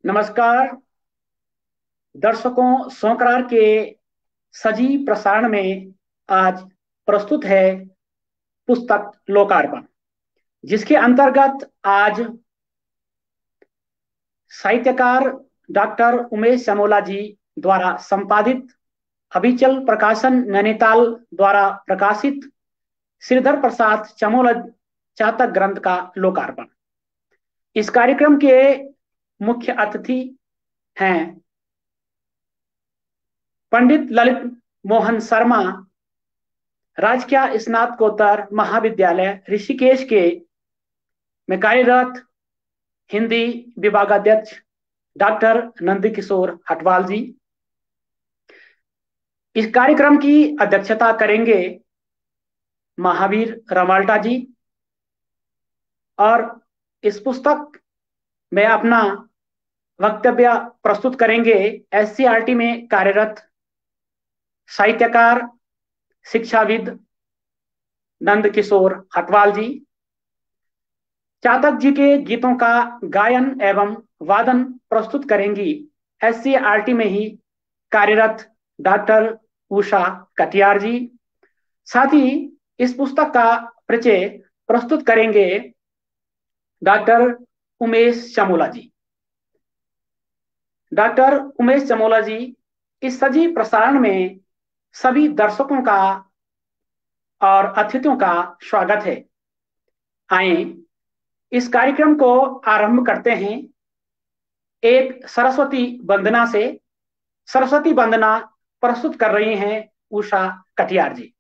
नमस्कार दर्शकों, सोमवार के सजीव प्रसारण में आज प्रस्तुत है पुस्तक लोकार्पण, जिसके अंतर्गत आज साहित्यकार डॉक्टर उमेश चमोला जी द्वारा संपादित अभिचल प्रकाशन नैनीताल द्वारा प्रकाशित श्रीधर प्रसाद चमोला चातक ग्रंथ का लोकार्पण। इस कार्यक्रम के मुख्य अतिथि हैं पंडित ललित मोहन शर्मा, राजकीय स्नातकोत्तर महाविद्यालय ऋषिकेश के में कार्यरत हिंदी विभागाध्यक्ष डॉक्टर नंदकिशोर हटवाल जी। इस कार्यक्रम की अध्यक्षता करेंगे महावीर रमाल्टा जी और इस पुस्तक में अपना वक्तव्य प्रस्तुत करेंगे एससीईआरटी में कार्यरत साहित्यकार शिक्षाविद नंदकिशोर हटवाल जी। चातक जी के गीतों का गायन एवं वादन प्रस्तुत करेंगी एससीईआरटी में ही कार्यरत डॉक्टर उषा कटियार जी। साथ ही इस पुस्तक का परिचय प्रस्तुत करेंगे डॉक्टर उमेश चमोला जी। डॉक्टर उमेश चमोला जी, इस सजीव प्रसारण में सभी दर्शकों का और अतिथियों का स्वागत है। आए इस कार्यक्रम को आरंभ करते हैं एक सरस्वती वंदना से। सरस्वती वंदना प्रस्तुत कर रही हैं उषा कटियार जी।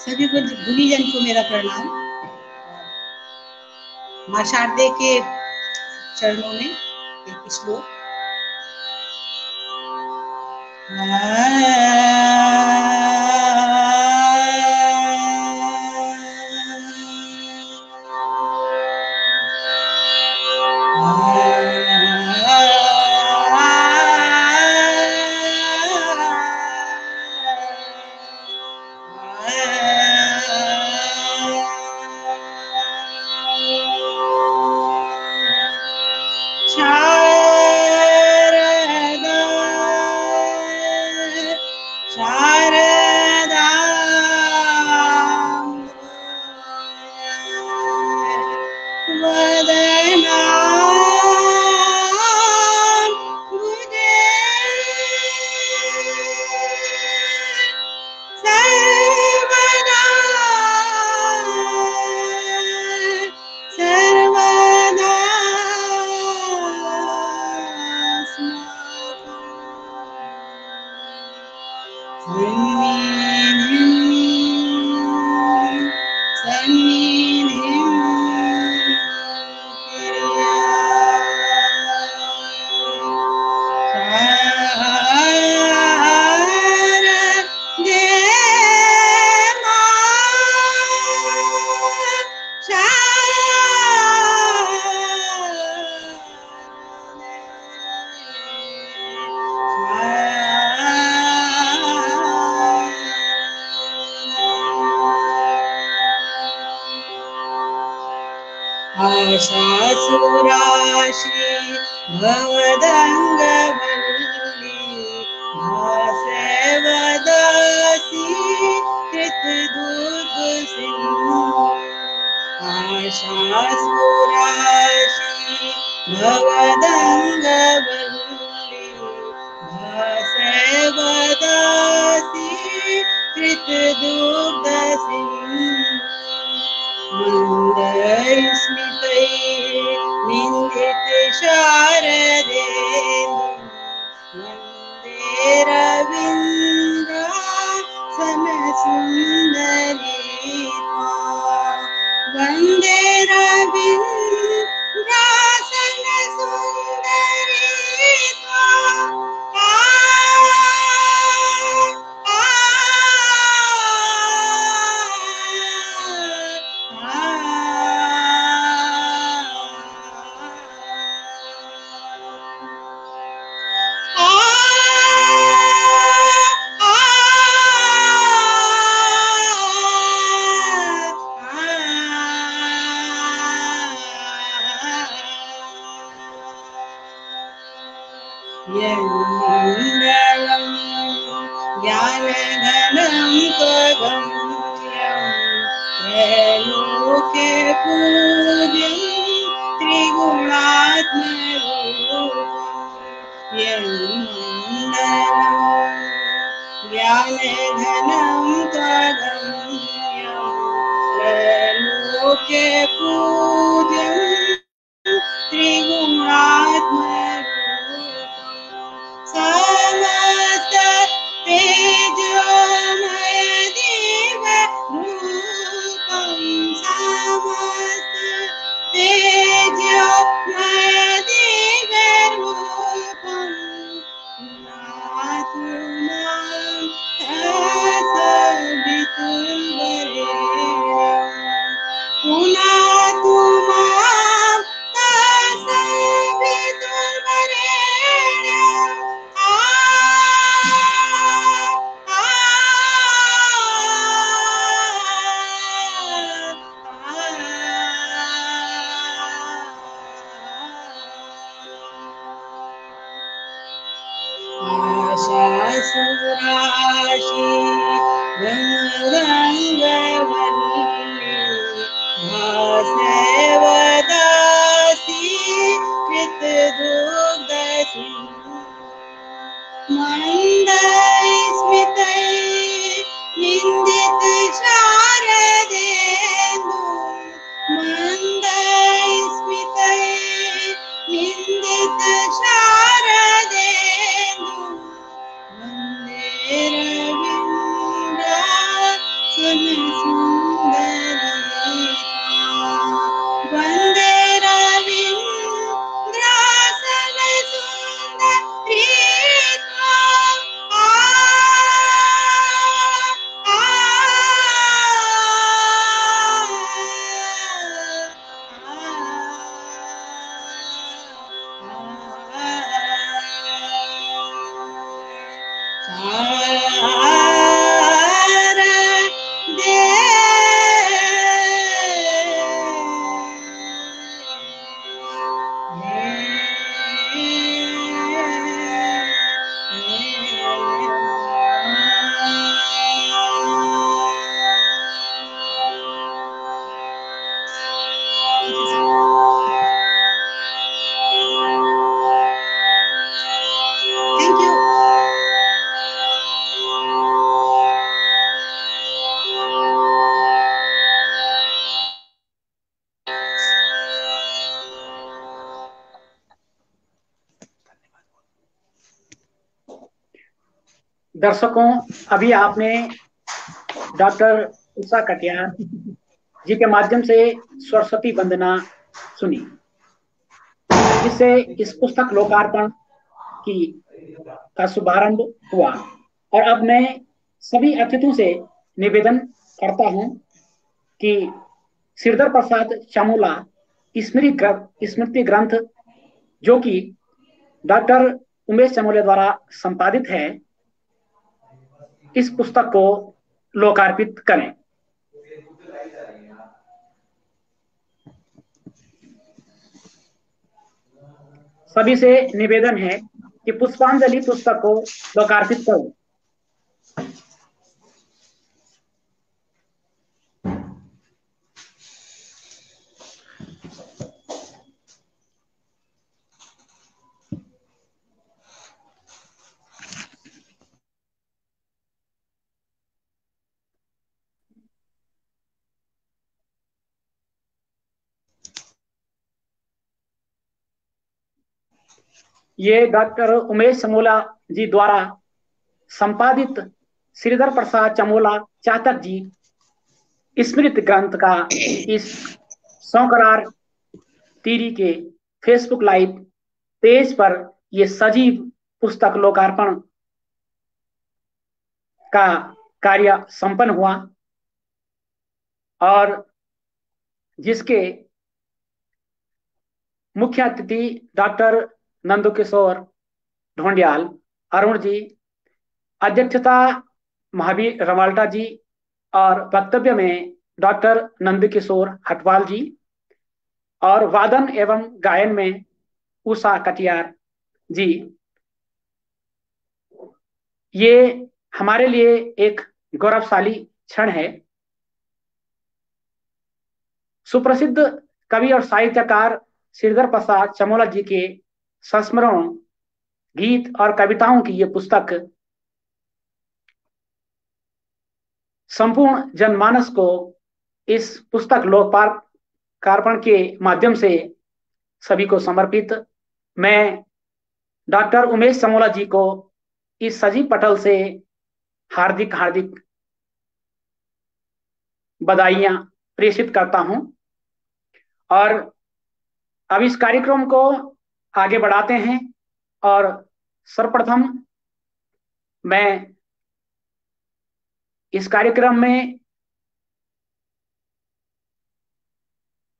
सभी गुणीजन को मेरा प्रणाम। मां शारदे के चरणों में एक श्लोक। आशासुराशि भवदङ्गवल्ली भासेवदासि कृतदुर्गसिन्धु। आशासुराशि भवदङ्गवल्ली भासेवदासि कृतदुर्गसिन्धु। मन्दस्मितैः निन्दितशारदेन्दु वन्दे रवीन्द्रासनसुन्दरी त्वां। वन्दे रवीन्द्रासनसुन्दरी त्वां। यन्मण्डलं ज्ञानघनं त्वगम्यं त्रैलोक्य पूज्यं त्रिगुणात्मरूपं यन्मण्डलं ज्ञानघनं त्वगम्यं त्रैलोक्य पूज्यं त्रिगुणात्मरूपं समस्त तेजोमय दिव्यरूपं समस्त तेजोमय दिव्यरूपं नातु मां तत्सवितुर्वरेण्यं पुनातु मां तत्सवितुर्वरेण्यं आशासुराशि रङ्गवल्ली भासेवदासि कृतदुर्दशि मन्दस्मितै निन्दित शारदेन्दु मन्दस्मितै निन्दित शारदेन्दु वन्दे रवीन्द्रासन सुन्दरीतां वन्दे रवीन्द्रासन सुन्दरीतां Thank you. दर्शकों, अभी आपने डॉक्टर उषा कटियार जी के माध्यम से सरस्वती वंदना सुनी, जिससे इस पुस्तक लोकार्पण की का शुभारंभ हुआ। और अब मैं सभी अतिथियों से निवेदन करता हूं कि श्रीधर प्रसाद चामोला स्मृति ग्रंथ, जो कि डॉक्टर उमेश चामोला द्वारा संपादित है, इस पुस्तक को लोकार्पित करें। सभी से निवेदन है कि पुष्पांजलि पुस्तक को लोकार्पित करो। ये डॉक्टर उमेश चामोला जी द्वारा संपादित श्रीधर प्रसाद चामोला चातक जी स्मृति ग्रंथ का इस सौकरार टीवी के फेसबुक लाइव पेज पर ये सजीव पुस्तक लोकार्पण का कार्य संपन्न हुआ, और जिसके मुख्य अतिथि डॉक्टर नंदकिशोर ढोंडियाल अरुण जी, अध्यक्षता महावीर रवाल्टा जी, और वक्तव्य में डॉक्टर नंदकिशोर हटवाल जी, और वादन एवं गायन में उषा कटियार जी, ये हमारे लिए एक गौरवशाली क्षण है। सुप्रसिद्ध कवि और साहित्यकार श्रीधर प्रसाद चमोला जी के संस्मरण गीत और कविताओं की ये पुस्तक संपूर्ण जनमानस को इस पुस्तक लोकार्पण के माध्यम से सभी को समर्पित। मैं डॉक्टर उमेश चमोला जी को इस सजीव पटल से हार्दिक हार्दिक बधाइयां प्रेषित करता हूं। और अब इस कार्यक्रम को आगे बढ़ाते हैं। और सर्वप्रथम मैं इस कार्यक्रम में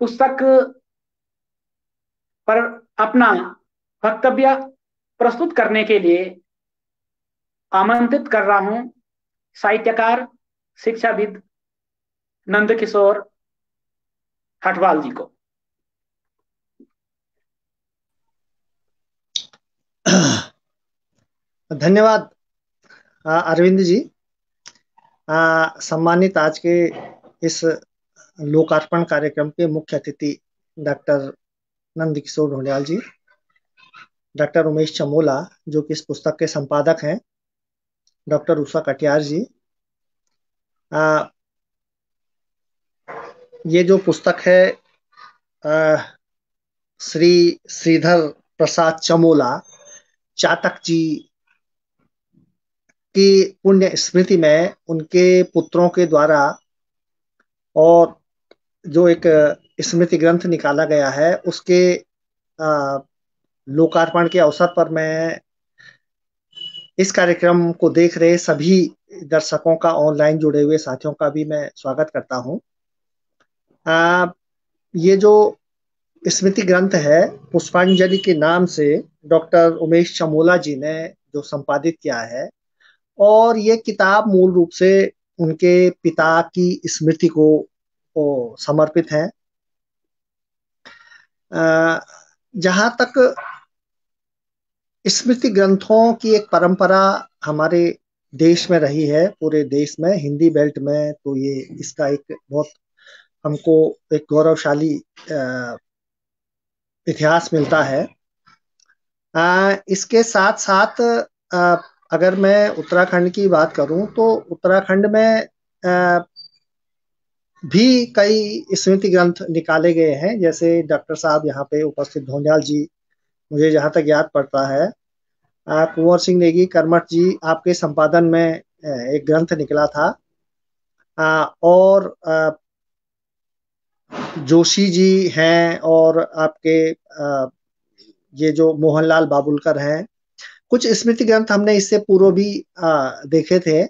पुस्तक पर अपना वक्तव्य प्रस्तुत करने के लिए आमंत्रित कर रहा हूं साहित्यकार शिक्षाविद नंदकिशोर हटवाल जी को। धन्यवाद अरविंद जी। सम्मानित आज के इस लोकार्पण कार्यक्रम के मुख्य अतिथि डॉक्टर नंदकिशोर ढोंडियाल जी, डॉक्टर उमेश चमोला जो कि इस पुस्तक के संपादक हैं, डॉक्टर उषा कटियार जी। ये जो पुस्तक है श्री श्रीधर प्रसाद चमोला चातक जी की पुण्य स्मृति में उनके पुत्रों के द्वारा और जो एक स्मृति ग्रंथ निकाला गया है उसके लोकार्पण के अवसर पर मैं इस कार्यक्रम को देख रहे सभी दर्शकों का, ऑनलाइन जुड़े हुए साथियों का भी मैं स्वागत करता हूं। ये जो स्मृति ग्रंथ है पुष्पांजलि के नाम से डॉक्टर उमेश चमोला जी ने जो संपादित किया है, और ये किताब मूल रूप से उनके पिता की स्मृति को समर्पित है। जहां तक स्मृति ग्रंथों की एक परंपरा हमारे देश में रही है, पूरे देश में, हिंदी बेल्ट में, तो ये इसका एक बहुत हमको एक गौरवशाली इतिहास मिलता है। इसके साथ साथ अगर मैं उत्तराखंड की बात करूं तो उत्तराखंड में भी कई स्मृति ग्रंथ निकाले गए हैं। जैसे डॉक्टर साहब यहाँ पे उपस्थित ढोंडियाल जी, मुझे जहाँ तक याद पड़ता है कुंवर सिंह नेगी कर्मठ जी आपके संपादन में एक ग्रंथ निकला था। और जोशी जी हैं और आपके ये जो मोहनलाल बाबुलकर हैं, कुछ स्मृति ग्रंथ हमने इससे पूर्व भी देखे थे।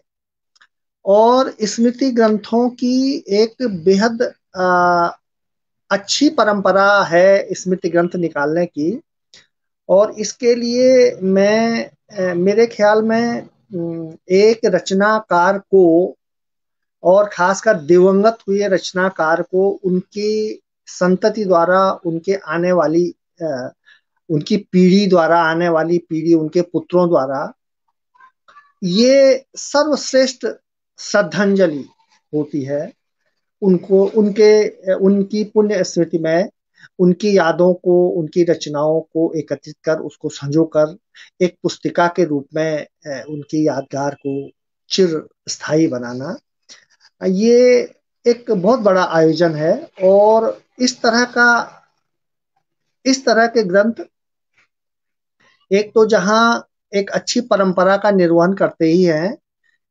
और स्मृति ग्रंथों की एक बेहद अच्छी परंपरा है स्मृति ग्रंथ निकालने की। और इसके लिए मैं मेरे ख्याल में एक रचनाकार को, और खासकर दिवंगत हुए रचनाकार को, उनकी संतति द्वारा, उनके आने वाली उनकी पीढ़ी द्वारा, आने वाली पीढ़ी, उनके पुत्रों द्वारा ये सर्वश्रेष्ठ श्रद्धांजलि होती है उनको, उनकी पुण्य स्मृति में उनकी यादों को, उनकी रचनाओं को एकत्रित कर, उसको संजोकर एक पुस्तिका के रूप में उनकी यादगार को चिर स्थायी बनाना, ये एक बहुत बड़ा आयोजन है। और इस तरह के ग्रंथ एक तो जहां एक अच्छी परंपरा का निर्वहन करते ही हैं,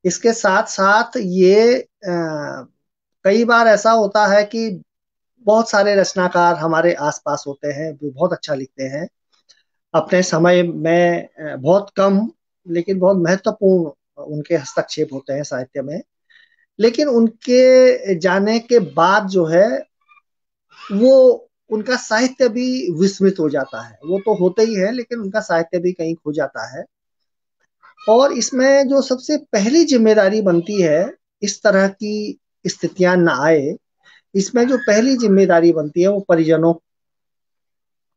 इसके साथ साथ ये कई बार ऐसा होता है कि बहुत सारे रचनाकार हमारे आसपास होते हैं जो बहुत अच्छा लिखते हैं अपने समय में, बहुत कम लेकिन बहुत महत्वपूर्ण उनके हस्तक्षेप होते हैं साहित्य में। लेकिन उनके जाने के बाद जो है वो उनका साहित्य भी विस्मृत हो जाता है। वो तो होते ही है लेकिन उनका साहित्य भी कहीं खो जाता है। और इसमें जो सबसे पहली जिम्मेदारी बनती है, इस तरह की स्थितियां न आए, इसमें जो पहली जिम्मेदारी बनती है वो परिजनों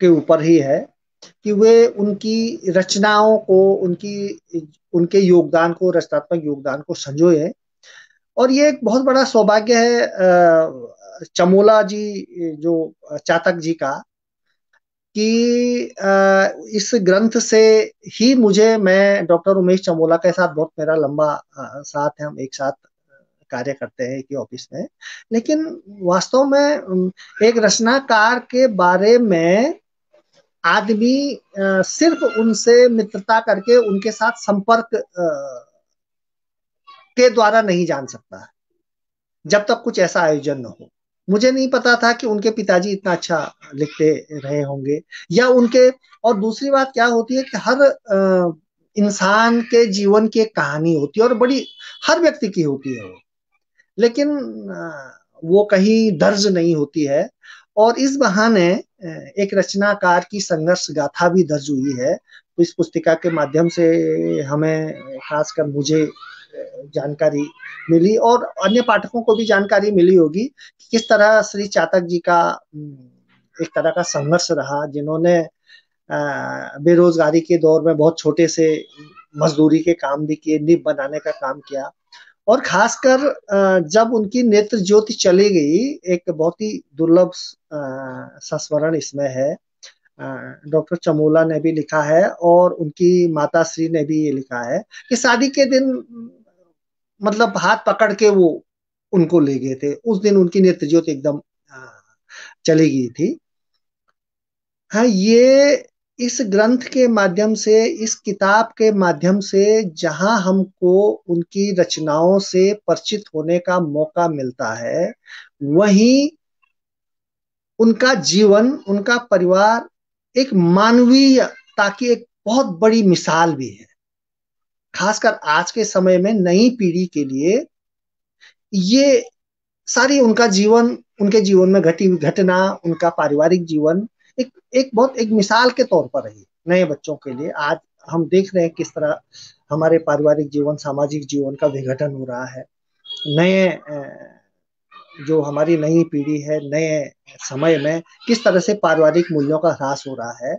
के ऊपर ही है। कि वे उनकी रचनाओं को, उनके योगदान को, रचनात्मक योगदान को संजोए। और ये एक बहुत बड़ा सौभाग्य है चमोला जी, जो चातक जी का, कि इस ग्रंथ से ही मैं डॉक्टर उमेश चमोला के साथ बहुत मेरा लंबा साथ है, हम एक साथ कार्य करते हैं एक ही ऑफिस में। लेकिन वास्तव में एक रचनाकार के बारे में आदमी सिर्फ उनसे मित्रता करके, उनके साथ संपर्क के द्वारा नहीं जान सकता, जब तक कुछ ऐसा आयोजन न हो। मुझे नहीं पता था कि उनके पिताजी इतना अच्छा लिखते रहे होंगे, या उनके, और दूसरी बात क्या होती है कि हर इंसान के जीवन की एक कहानी होती है, और बड़ी, हर व्यक्ति की होती है वो, लेकिन वो कहीं दर्ज नहीं होती है। और इस बहाने एक रचनाकार की संघर्ष गाथा भी दर्ज हुई है। तो इस पुस्तिका के माध्यम से हमें, खासकर मुझे, जानकारी मिली, और अन्य पाठकों को भी जानकारी मिली होगी कि किस तरह श्री चातक जी का एक तरह का संघर्ष रहा, जिन्होंने बेरोजगारी के दौर में बहुत छोटे से मजदूरी के काम भी किए, निब बनाने का काम किया। और खासकर जब उनकी नेत्र ज्योति चली गई, एक बहुत ही दुर्लभ संस्मरण इसमें है। डॉक्टर चमोला ने भी लिखा है, और उनकी माता श्री ने भी ये लिखा है कि शादी के दिन, मतलब हाथ पकड़ के वो उनको ले गए थे। उस दिन उनकी नेत्र ज्योति एकदम चली गई थी। हाँ, ये इस ग्रंथ के माध्यम से, इस किताब के माध्यम से, जहां हमको उनकी रचनाओं से परिचित होने का मौका मिलता है, वहीं उनका जीवन, उनका परिवार एक मानवीयता की एक बहुत बड़ी मिसाल भी है। खासकर आज के समय में नई पीढ़ी के लिए ये सारी, उनका जीवन, उनके जीवन में घटी हुई घटना, उनका पारिवारिक जीवन एक बहुत एक मिसाल के तौर पर रही नए बच्चों के लिए। आज हम देख रहे हैं किस तरह हमारे पारिवारिक जीवन, सामाजिक जीवन का विघटन हो रहा है। नए जो हमारी नई पीढ़ी है, नए समय में किस तरह से पारिवारिक मूल्यों का ह्रास हो रहा है।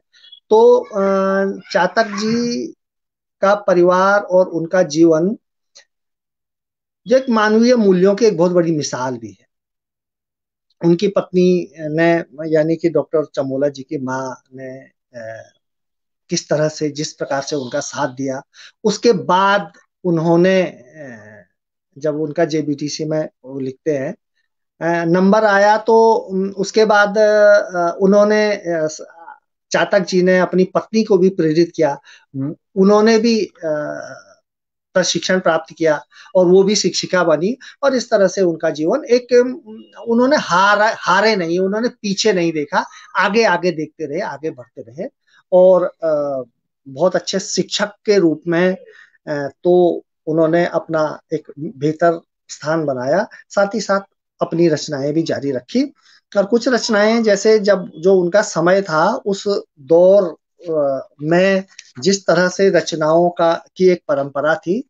तो चातक जी का परिवार और उनका जीवन जो एक मानवीय मूल्यों की एक बहुत बड़ी मिसाल भी है। उनकी पत्नी ने, यानी कि डॉक्टर चमोला जी की माँ ने किस तरह से, जिस प्रकार से उनका साथ दिया। उसके बाद उन्होंने, जब उनका जेबीटीसी में वो लिखते हैं, नंबर आया, तो उसके बाद उन्होंने, चातक जी ने अपनी पत्नी को भी प्रेरित किया। उन्होंने भी प्रशिक्षण प्राप्त किया, और वो भी शिक्षिका बनी। और इस तरह से उनका जीवन एक, उन्होंने हारे नहीं, उन्होंने पीछे नहीं देखा, आगे आगे देखते रहे, आगे बढ़ते रहे। और बहुत अच्छे शिक्षक के रूप में तो उन्होंने अपना एक बेहतर स्थान बनाया, साथ ही साथ अपनी रचनाएं भी जारी रखी। और कुछ रचनाएं, जैसे जब जो उनका समय था, उस दौर में जिस तरह से रचनाओं की एक परंपरा थी,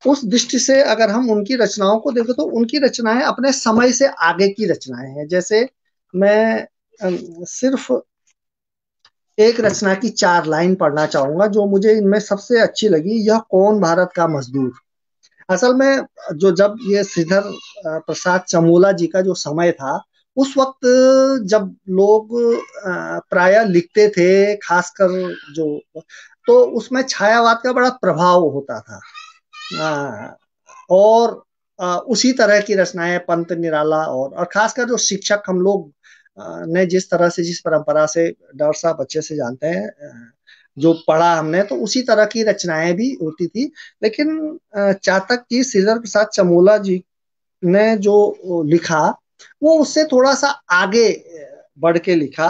उस दृष्टि से अगर हम उनकी रचनाओं को देखें, तो उनकी रचनाएं अपने समय से आगे की रचनाएं हैं। जैसे मैं सिर्फ एक रचना की 4 लाइन पढ़ना चाहूंगा, जो मुझे इनमें सबसे अच्छी लगी। यह कौन भारत का मजदूर। असल में जब ये श्रीधर प्रसाद चमोला जी का जो समय था, उस वक्त जब लोग प्रायः लिखते थे, खासकर तो उसमें छायावाद का बड़ा प्रभाव होता था। और उसी तरह की रचनाएं पंत निराला, और खासकर जो शिक्षक हम लोग ने जिस तरह से, जिस परंपरा से डॉक्टर साहब बच्चे से जानते हैं, जो पढ़ा हमने, तो उसी तरह की रचनाएं भी होती थी। लेकिन चातक जी, श्रीधर प्रसाद चमोला जी ने जो लिखा, वो उससे थोड़ा सा आगे बढ़ के लिखा।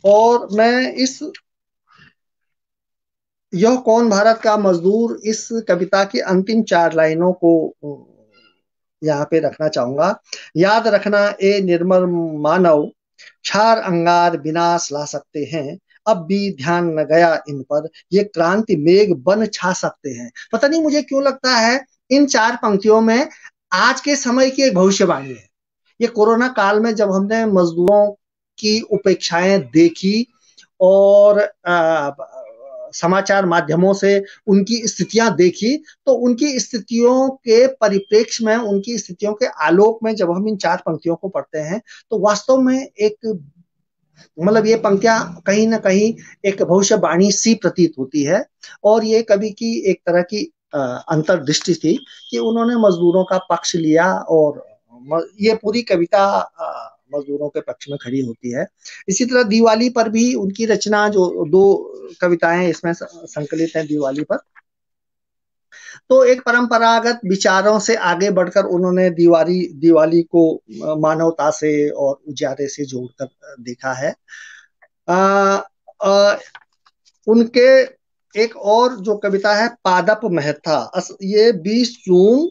और मैं यह कौन भारत का मजदूर, इस कविता की अंतिम 4 लाइनों को यहाँ पे रखना चाहूंगा। याद रखना ए निर्मल मानव, क्षार अंगार विनाश ला सकते हैं, अब भी ध्यान न गया इन पर, ये क्रांति मेघ बन छा सकते हैं। पता नहीं मुझे क्यों लगता है इन 4 पंक्तियों में आज के समय की एक भविष्यवाणी है। ये कोरोना काल में जब हमने मजदूरों की उपेक्षाएं देखी, और समाचार माध्यमों से उनकी स्थितियां देखी, तो उनकी स्थितियों के परिप्रेक्ष्य में, उनकी स्थितियों के आलोक में जब हम इन 4 पंक्तियों को पढ़ते हैं, तो वास्तव में एक मतलब ये पंक्तियां कहीं ना कहीं एक भविष्यवाणी सी प्रतीत होती है। और ये कवि की एक तरह की अंतर्दृष्टि थी कि उन्होंने मजदूरों का पक्ष लिया, और ये पूरी कविता मजदूरों के पक्ष में खड़ी होती है। इसी तरह दिवाली पर भी उनकी रचना, जो 2 कविताएं इसमें संकलित हैं दिवाली पर, तो एक परंपरागत विचारों से आगे बढ़कर उन्होंने दिवाली को मानवता से और उजाले से जोड़कर देखा है। उनके एक और जो कविता है पादप महथा, ये 20 जून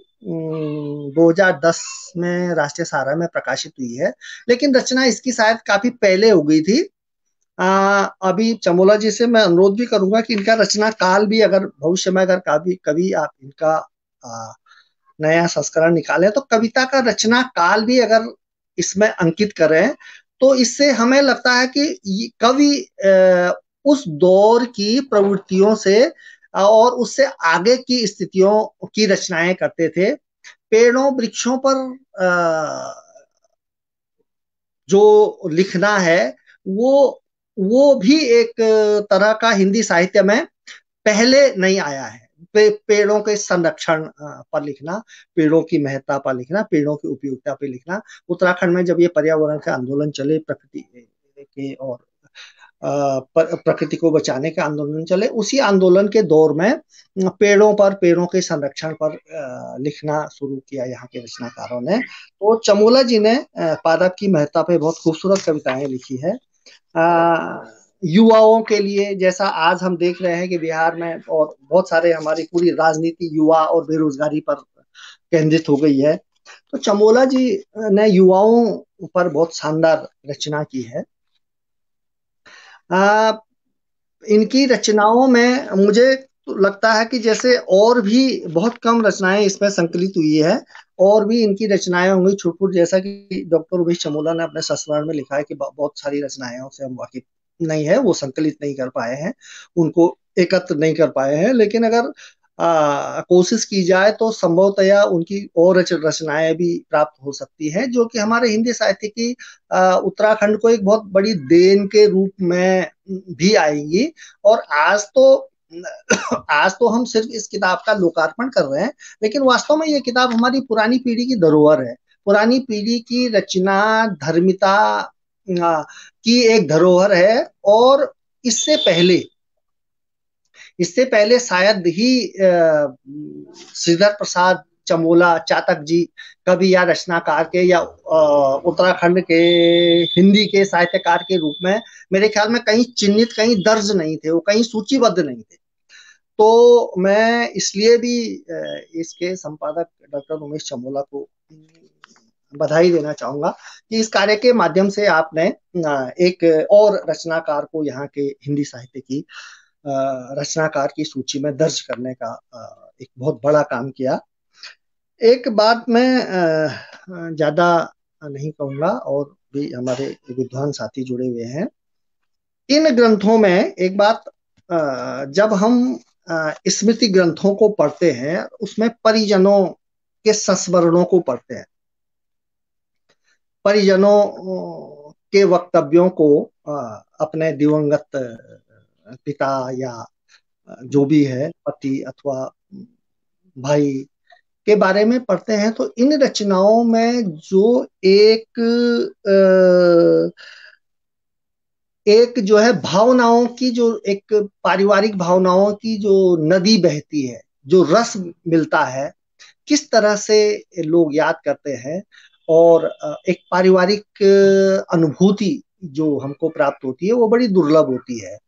2010 में राष्ट्रीय सहारा में प्रकाशित हुई है, लेकिन रचना इसकी शायद काफी पहले हो गई थी। अभी चमोला जी से मैं अनुरोध भी करूंगा कि इनका रचना काल भी अगर भविष्य में अगर कभी आप इनका नया संस्करण निकालें, तो कविता का रचना काल भी अगर इसमें अंकित करें, तो इससे हमें लगता है कि कवि उस दौर की प्रवृत्तियों से और उससे आगे की स्थितियों की रचनाएं करते थे। पेड़ों वृक्षों पर जो लिखना है, वो भी एक तरह का हिंदी साहित्य में पहले नहीं आया है। पेड़ों के संरक्षण पर लिखना, पेड़ों की महत्ता पर लिखना, पेड़ों की उपयोगिता पर लिखना। उत्तराखंड में जब ये पर्यावरण के आंदोलन चले, प्रकृति के और प्रकृति को बचाने के आंदोलन चले, उसी आंदोलन के दौर में पेड़ों के संरक्षण पर लिखना शुरू किया यहाँ के रचनाकारों ने। तो चमोला जी ने पादप की महत्ता पे बहुत खूबसूरत कविताएं लिखी है। युवाओं के लिए, जैसा आज हम देख रहे हैं कि बिहार में और बहुत सारे हमारी पूरी राजनीति युवा और बेरोजगारी पर केंद्रित हो गई है, तो चमोला जी ने युवाओं पर बहुत शानदार रचना की है। इनकी रचनाओं में मुझे लगता है कि जैसे और भी बहुत कम रचनाएं इसमें संकलित हुई है, और भी इनकी रचनाएं होंगी छुटपुट, जैसा कि डॉक्टर उमेश चमोला ने अपने संस्मरण में लिखा है कि बहुत सारी रचनाएं से हम वाकिफ नहीं है, वो संकलित नहीं कर पाए हैं, उनको एकत्र नहीं कर पाए हैं। लेकिन अगर कोशिश की जाए तो संभवतया उनकी और रचनाएं भी प्राप्त हो सकती हैं, जो कि हमारे हिंदी साहित्य की उत्तराखंड को एक बहुत बड़ी देन के रूप में भी आएंगी। और आज तो हम सिर्फ इस किताब का लोकार्पण कर रहे हैं, लेकिन वास्तव में ये किताब हमारी पुरानी पीढ़ी की धरोहर है, पुरानी पीढ़ी की रचना धर्मिता की एक धरोहर है। और इससे पहले शायद ही श्रीधर प्रसाद चमोला चातक जी कवि या रचनाकार के या उत्तराखंड के हिंदी के साहित्यकार के रूप में मेरे ख्याल में कहीं चिन्हित, कहीं दर्ज नहीं थे, वो कहीं सूचीबद्ध नहीं थे। तो मैं इसलिए भी इसके संपादक डॉक्टर उमेश चमोला को बधाई देना चाहूंगा कि इस कार्य के माध्यम से आपने एक और रचनाकार को यहाँ के हिंदी साहित्य की रचनाकार की सूची में दर्ज करने का एक बहुत बड़ा काम किया। एक बात मैं ज्यादा नहीं कहूंगा, और भी हमारे विद्वान साथी जुड़े हुए हैं इन ग्रंथों में। एक बात, जब हम स्मृति ग्रंथों को पढ़ते हैं, उसमें परिजनों के संस्मरणों को पढ़ते हैं, परिजनों के वक्तव्यों को अपने दिवंगत पिता या जो भी है पति अथवा भाई के बारे में पढ़ते हैं, तो इन रचनाओं में जो एक जो है भावनाओं की, जो एक पारिवारिक भावनाओं की जो नदी बहती है, जो रस मिलता है, किस तरह से लोग याद करते हैं, और एक पारिवारिक अनुभूति जो हमको प्राप्त होती है वो बड़ी दुर्लभ होती है।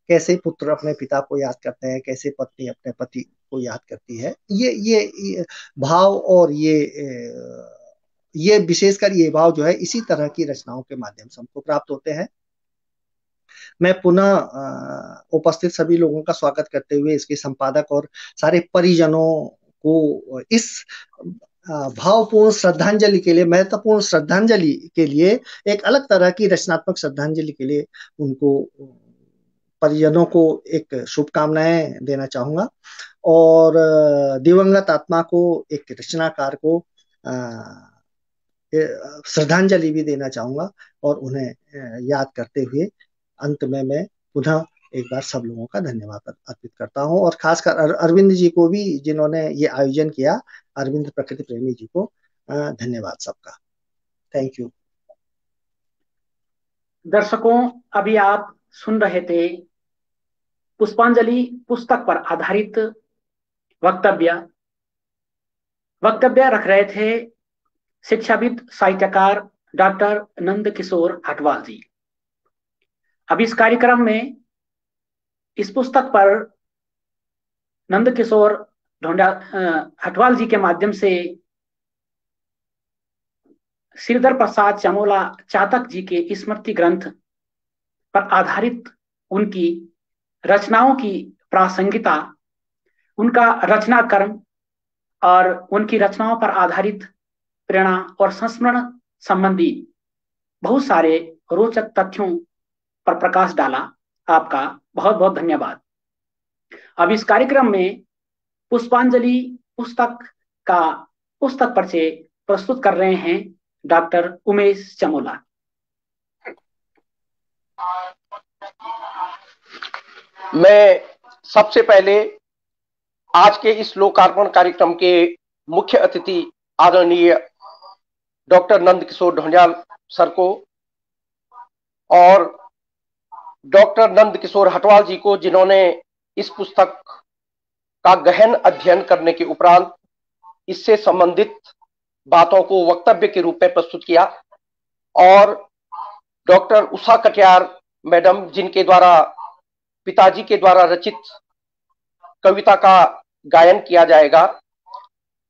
कैसे पुत्र अपने पिता को याद करते हैं, कैसे पत्नी अपने पति को याद करती है, ये भाव, और ये विशेषकर ये भाव जो है इसी तरह की रचनाओं के माध्यम से हमको प्राप्त होते हैं। मैं पुनः उपस्थित सभी लोगों का स्वागत करते हुए इसके संपादक और सारे परिजनों को इस भावपूर्ण श्रद्धांजलि के लिए, महत्वपूर्ण श्रद्धांजलि के लिए, एक अलग तरह की रचनात्मक श्रद्धांजलि के लिए उनको परिजनों को एक शुभकामनाएं देना चाहूंगा और दिवंगत आत्मा को, एक रचनाकार को श्रद्धांजलि भी देना चाहूंगा और उन्हें याद करते हुए अंत में मैं पुनः एक बार सब लोगों का धन्यवाद अर्पित करता हूं और खासकर अरविंद जी को भी, जिन्होंने ये आयोजन किया, अरविंद प्रकृति प्रेमी जी को धन्यवाद सबका। Thank you. दर्शकों, अभी आप सुन रहे थे पुष्पांजलि पुस्तक पर आधारित वक्तव्य रख रहे थे शिक्षाविद साहित्यकार डॉक्टर नंद किशोर हटवाल जी। अब इस कार्यक्रम में इस पुस्तक पर नंद किशोर हटवाल जी के माध्यम से श्रीधर प्रसाद चमोला चातक जी के स्मृति ग्रंथ पर आधारित उनकी रचनाओं की प्रासंगिकता, उनका रचना कर्म और उनकी रचनाओं पर आधारित प्रेरणा और संस्मरण संबंधी बहुत सारे रोचक तथ्यों पर प्रकाश डाला। आपका बहुत बहुत धन्यवाद। अब इस कार्यक्रम में पुष्पांजलि पुस्तक परिचय प्रस्तुत कर रहे हैं डॉक्टर उमेश चमोला। मैं सबसे पहले आज के इस लोकार्पण कार्यक्रम के मुख्य अतिथि आदरणीय डॉक्टर नंद किशोर ढोंडियाल सर को और डॉक्टर नंद किशोर हटवाल जी को, जिन्होंने इस पुस्तक का गहन अध्ययन करने के उपरांत इससे संबंधित बातों को वक्तव्य के रूप में प्रस्तुत किया, और डॉक्टर उषा कटियार मैडम, जिनके द्वारा पिताजी के द्वारा रचित कविता का गायन किया जाएगा।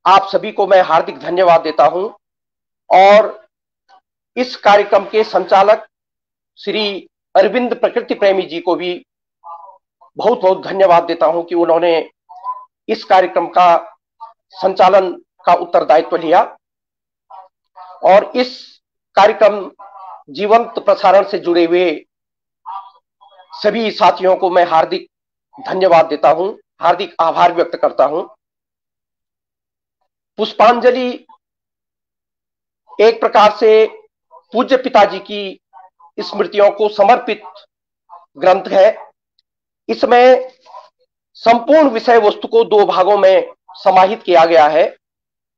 आप सभी को मैं हार्दिक धन्यवाद देता हूं और इस कार्यक्रम के संचालक श्री अरविंद प्रकृति प्रेमी जी को भी बहुत बहुत धन्यवाद देता हूं कि उन्होंने इस कार्यक्रम का संचालन का उत्तरदायित्व लिया और इस कार्यक्रम जीवंत प्रसारण से जुड़े हुए सभी साथियों को मैं हार्दिक धन्यवाद देता हूं, हार्दिक आभार व्यक्त करता हूं। पुष्पांजलि एक प्रकार से पूज्य पिताजी की स्मृतियों को समर्पित ग्रंथ है। इसमें संपूर्ण विषय वस्तु को 2 भागों में समाहित किया गया है।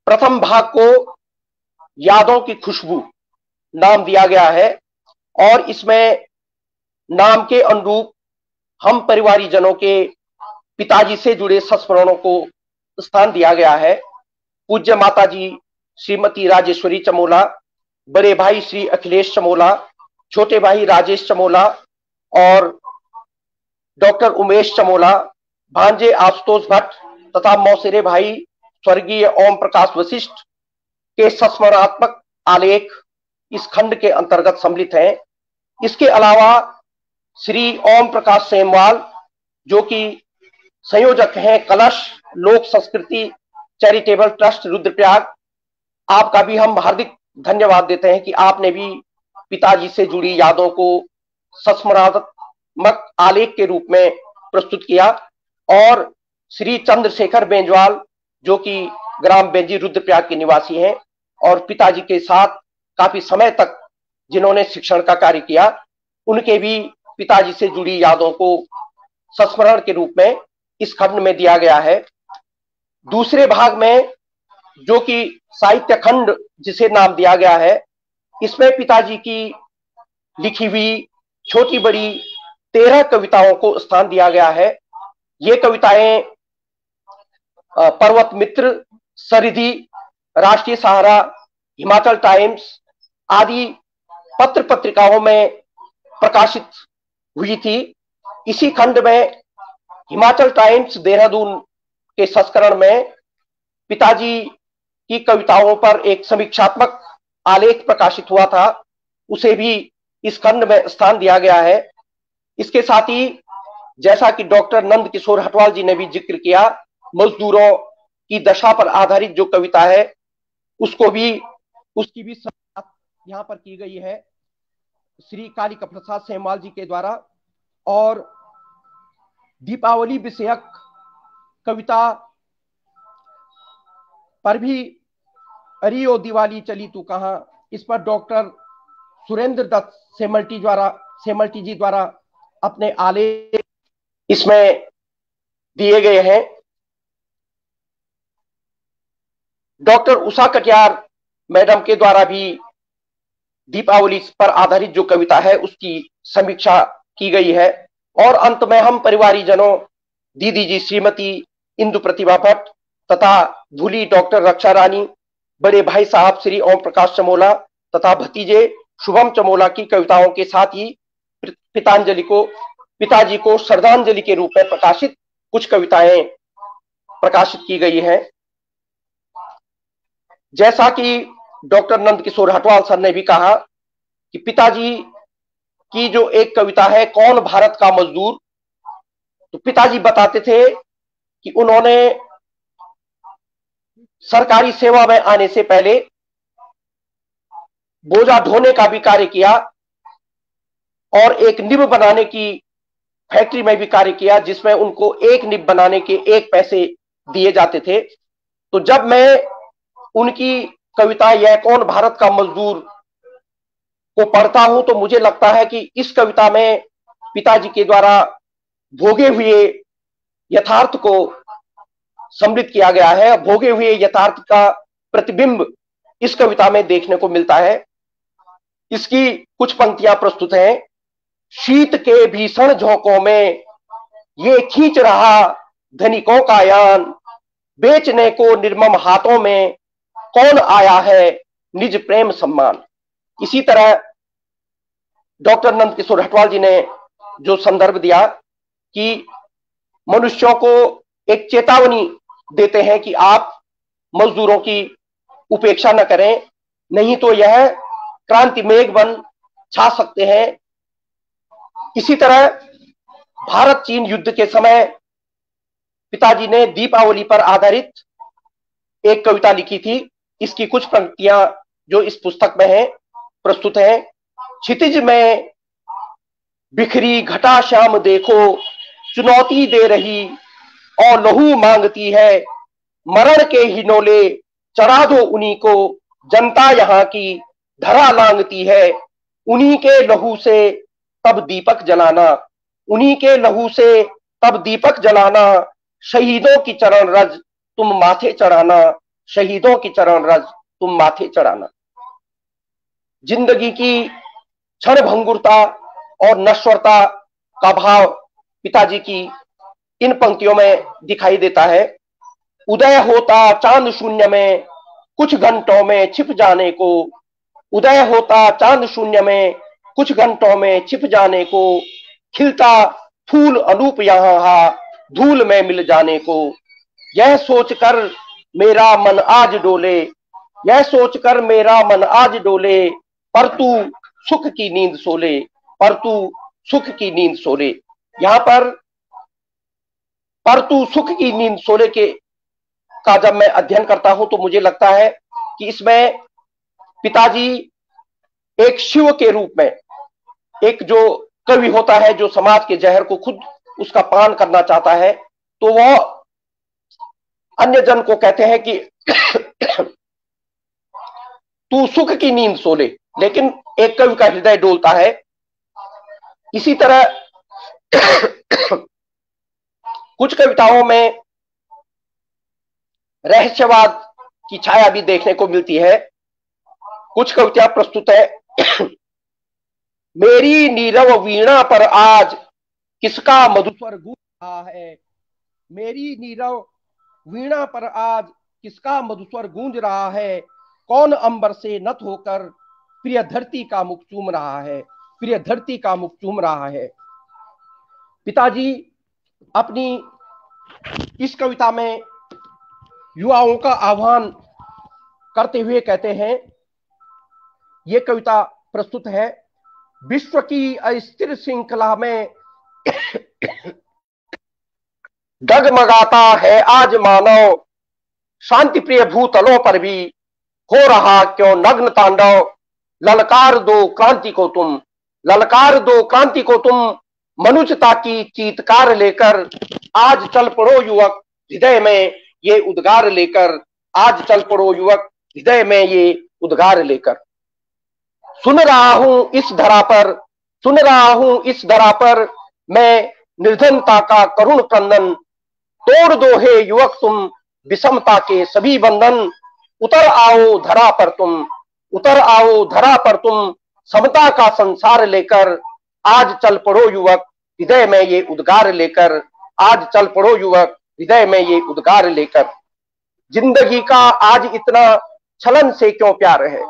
प्रथम भाग को यादों की खुशबू नाम दिया गया है और इसमें नाम के अनुरूप हम परिवारीजनों के पिताजी से जुड़े संस्मरणों को स्थान दिया गया है। पूज्य माताजी श्रीमती राजेश्वरी चमोला, बड़े भाई श्री अखिलेश चमोला, छोटे भाई राजेश चमोला और डॉक्टर उमेश चमोला, भांजे आशुतोष भट्ट तथा मौसेरे भाई स्वर्गीय ओम प्रकाश वशिष्ठ के संस्मरणात्मक आलेख इस खंड के अंतर्गत सम्मिलित हैं। इसके अलावा श्री ओम प्रकाश सेमवाल, जो कि संयोजक हैं कलश लोक संस्कृति चैरिटेबल ट्रस्ट रुद्रप्रयाग, आपका भी हम हार्दिक धन्यवाद देते हैं कि आपने भी पिताजी से जुड़ी यादों को संस्मरणात्मक आलेख के रूप में प्रस्तुत किया। और श्री चंद्रशेखर बेंजवाल, जो कि ग्राम बेंजी रुद्रप्रयाग के निवासी हैं और पिताजी के साथ काफी समय तक जिन्होंने शिक्षण का कार्य किया, उनके भी पिताजी से जुड़ी यादों को संस्मरण के रूप में इस खंड में दिया गया है। दूसरे भाग में, जो कि साहित्य खंड जिसे नाम दिया गया है, इसमें पिताजी की लिखी हुई छोटी बड़ी 13 कविताओं को स्थान दिया गया है। ये कविताएं पर्वत मित्र, सरिधि, राष्ट्रीय सहारा, हिमाचल टाइम्स आदि पत्र पत्रिकाओं में प्रकाशित हुई थी। इसी खंड में हिमाचल टाइम्स देहरादून के संस्करण में पिताजी की कविताओं पर एक समीक्षात्मक आलेख प्रकाशित हुआ था, उसे भी इस खंड में स्थान दिया गया है। इसके साथ ही, जैसा कि डॉक्टर नंद किशोर हटवाल जी ने भी जिक्र किया, मजदूरों की दशा पर आधारित जो कविता है उसकी भी यहाँ पर की गई है श्री कालिका प्रसाद सेमवाल जी के द्वारा। और दीपावली विषयक कविता पर भी अरे ओ दिवाली चली तू कहां, इस पर डॉक्टर सुरेंद्र दत्त सेमल्टी जी द्वारा अपने आलेख इसमें दिए गए हैं। डॉक्टर उषा कटियार मैडम के द्वारा भी दीपावली पर आधारित जो कविता है उसकी समीक्षा की गई है। और अंत में हम परिवारीजनों दीदी जी श्रीमती इंदु प्रतिभा भट्ट तथा भूली डॉक्टर रक्षा रानी, बड़े भाई साहब श्री ओम प्रकाश चमोला तथा भतीजे शुभम चमोला की कविताओं के साथ ही पिताजी को श्रद्धांजलि के रूप में प्रकाशित कुछ कविताएं प्रकाशित की गई हैं। जैसा कि डॉक्टर नंद किशोर हटवाल सर ने भी कहा कि पिताजी की जो एक कविता है कौन भारत का मजदूर, तो पिताजी बताते थे कि उन्होंने सरकारी सेवा में आने से पहले बोझा ढोने का भी कार्य किया और एक निब बनाने की फैक्ट्री में भी कार्य किया, जिसमें उनको एक निब बनाने के 1 पैसे दिए जाते थे। तो जब मैं उनकी कविता यह कौन भारत का मजदूर को पढ़ता हूं तो मुझे लगता है कि इस कविता में पिताजी के द्वारा भोगे हुए यथार्थ को सम्मिलित किया गया है। भोगे हुए यथार्थ का प्रतिबिंब इस कविता में देखने को मिलता है। इसकी कुछ पंक्तियां प्रस्तुत हैं। शीत के भीषण झोंकों में ये खींच रहा धनिकों का यान, बेचने को निर्मम हाथों में कौन आया है निज प्रेम सम्मान। इसी तरह डॉक्टर नंद किशोर हटवाल जी ने जो संदर्भ दिया कि मनुष्यों को एक चेतावनी देते हैं कि आप मजदूरों की उपेक्षा न करें, नहीं तो यह क्रांति मेघ बन छा सकते हैं। इसी तरह भारत चीन युद्ध के समय पिताजी ने दीपावली पर आधारित एक कविता लिखी थी। इसकी कुछ पंक्तियां जो इस पुस्तक में हैं प्रस्तुत हैं। क्षितिज में बिखरी घटा श्याम देखो, चुनौती दे रही और लहू मांगती है, मरण के हिनोले चढ़ा दो उन्हीं को, जनता यहाँ की धरा लांगती है। उन्हीं के लहू से तब दीपक जलाना, उन्हीं के लहू से तब दीपक जलाना, शहीदों की चरण रज तुम माथे चढ़ाना, शहीदों की चरण रज तुम माथे चढ़ाना। जिंदगी की क्षण भंगुरता और नश्वरता का भाव पिताजी की इन पंक्तियों में दिखाई देता है। उदय होता चांद शून्य में कुछ घंटों में छिप जाने को, उदय होता चांद शून्य में कुछ घंटों में छिप जाने को, खिलता फूल अनूप यहाँ धूल में मिल जाने को। यह सोचकर मेरा मन आज डोले, यह सोचकर मेरा मन आज डोले, पर तू सुख की नींद सोले, पर तू सुख की नींद सोले। यहां पर तू सुख की नींद सोले के का जब मैं अध्ययन करता हूं तो मुझे लगता है कि इसमें पिताजी एक शिव के रूप में, एक जो कवि होता है जो समाज के जहर को खुद उसका पान करना चाहता है, तो वह अन्य जन को कहते हैं कि तू सुख की नींद सो ले, लेकिन एक कवि का हृदय डोलता है। इसी तरह कुछ कविताओं में रहस्यवाद की छाया भी देखने को मिलती है। कुछ कविताएं प्रस्तुत है। मेरी नीरव वीणा पर आज किसका मधुस्वर गूंज रहा है, मेरी नीरव वीणा पर आज किसका मधुस्वर गूंज रहा है, कौन अंबर से नत होकर प्रिय धरती का मुख चूम रहा है, प्रिय धरती का मुख चूम रहा है। पिताजी अपनी इस कविता में युवाओं का आह्वान करते हुए कहते हैं, ये कविता प्रस्तुत है। विश्व की अस्थिर श्रृंखला में डगमगाता है आज मानव, शांति प्रिय भूतलों पर भी हो रहा क्यों नग्न तांडव। ललकार दो क्रांति को तुम, ललकार दो क्रांति को तुम, मनुष्यता की चीतकार लेकर आज चल पड़ो युवक हृदय में ये उद्गार लेकर, आज चल पड़ो युवक हृदय में ये उद्गार लेकर। सुन रहा हूं इस धरा पर, सुन रहा हूं इस धरा पर मैं निर्धनता का करुण क्रंदन। तोड़ दो हे युवक तुम विषमता के सभी बंधन, उतर आओ धरा पर तुम, उतर आओ धरा पर तुम समता का संसार लेकर। आज चल पड़ो युवक हृदय में ये उद्गार लेकर, आज चल पड़ो युवक हृदय में ये उद्गार लेकर। जिंदगी का आज इतना छलन से क्यों प्यार है,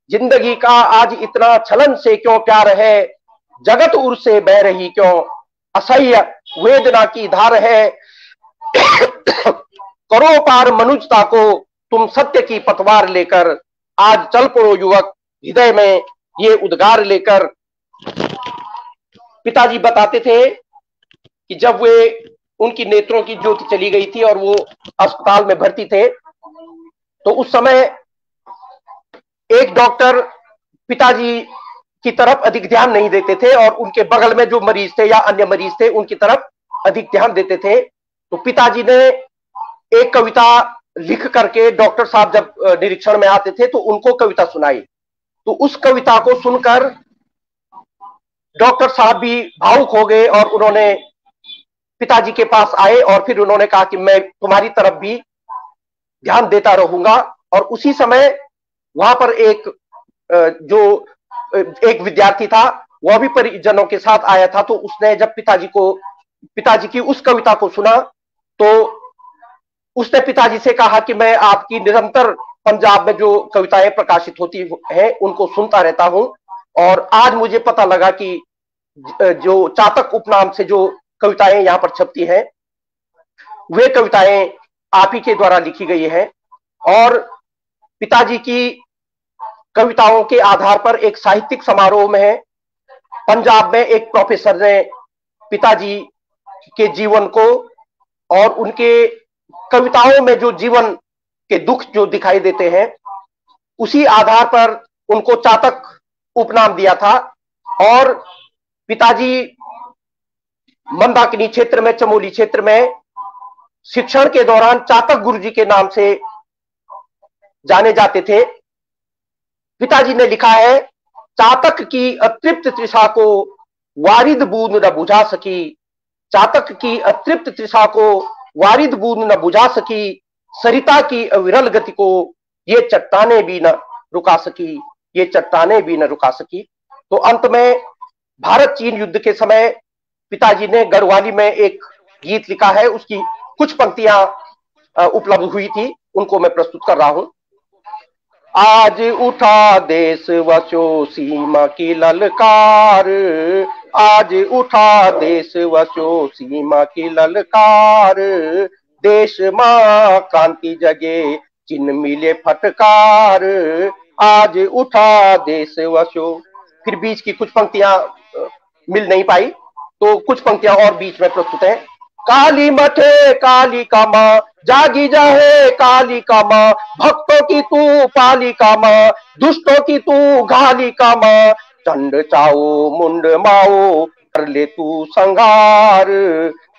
जिंदगी का आज इतना छलन से क्यों प्यार है, जगत उर से बह रही क्यों असह्य वेदना की धार है। करो पार मनुष्यता को तुम सत्य की पतवार लेकर, आज चल पड़ो युवक हृदय में ये उद्गार लेकर। पिताजी बताते थे कि जब वे उनकी नेत्रों की ज्योति चली गई थी और वो अस्पताल में भर्ती थे, तो उस समय एक डॉक्टर पिताजी की तरफ अधिक ध्यान नहीं देते थे और उनके बगल में जो मरीज थे या अन्य मरीज थे उनकी तरफ अधिक ध्यान देते थे। तो पिताजी ने एक कविता लिख करके डॉक्टर साहब जब निरीक्षण में आते थे तो उनको कविता सुनाई। तो उस कविता को सुनकर डॉक्टर साहब भी भावुक हो गए और उन्होंने पिताजी के पास आए और फिर उन्होंने कहा कि मैं तुम्हारी तरफ भी ध्यान देता रहूंगा। और उसी समय वहां पर एक विद्यार्थी था, वह भी परिजनों के साथ आया था। तो उसने जब पिताजी की उस कविता को सुना तो उसने पिताजी से कहा कि मैं आपकी निरंतर पंजाब में जो कविताएं प्रकाशित होती हैं उनको सुनता रहता हूं, और आज मुझे पता लगा कि जो चातक उपनाम से जो कविताएं यहाँ पर छपती हैं वे कविताएं आप ही के द्वारा लिखी गई है। और पिताजी की कविताओं के आधार पर एक साहित्यिक समारोह में पंजाब में एक प्रोफेसर ने पिताजी के जीवन को और उनके कविताओं में जो जीवन के दुख जो दिखाई देते हैं उसी आधार पर उनको चातक उपनाम दिया था। और पिताजी मंदाकिनी क्षेत्र में, चमोली क्षेत्र में शिक्षण के दौरान चातक गुरुजी के नाम से जाने जाते थे। पिताजी ने लिखा है, चातक की अतृप्त तृषा को वारिद बूंद न बुझा सकी, चातक की अतृप्त तृषा को वारिद बूंद न बुझा सकी, सरिता की अविरल गति को ये चट्टाने भी न रुका सकी, ये चट्टाने भी न रुका सकी। तो अंत में भारत चीन युद्ध के समय पिताजी ने गढ़वाली में एक गीत लिखा है, उसकी कुछ पंक्तियां उपलब्ध हुई थी, उनको मैं प्रस्तुत कर रहा हूं। आज उठा देश वचो सीमा की ललकार, आज उठा देश वचो सीमा की ललकार, देश मां क्रांति जगे चिन्ह मिले फटकार, आज उठा देश वचो। फिर बीच की कुछ पंक्तियां मिल नहीं पाई तो कुछ पंक्तियां और बीच में प्रस्तुत है। काली मठे काली का मां, जागी जाहे काली का मां, भक्तों की तू पाली का मां, दुष्टों की तू घाली का मां, चंड चाओ मुंड माओ कर ले तू संहार,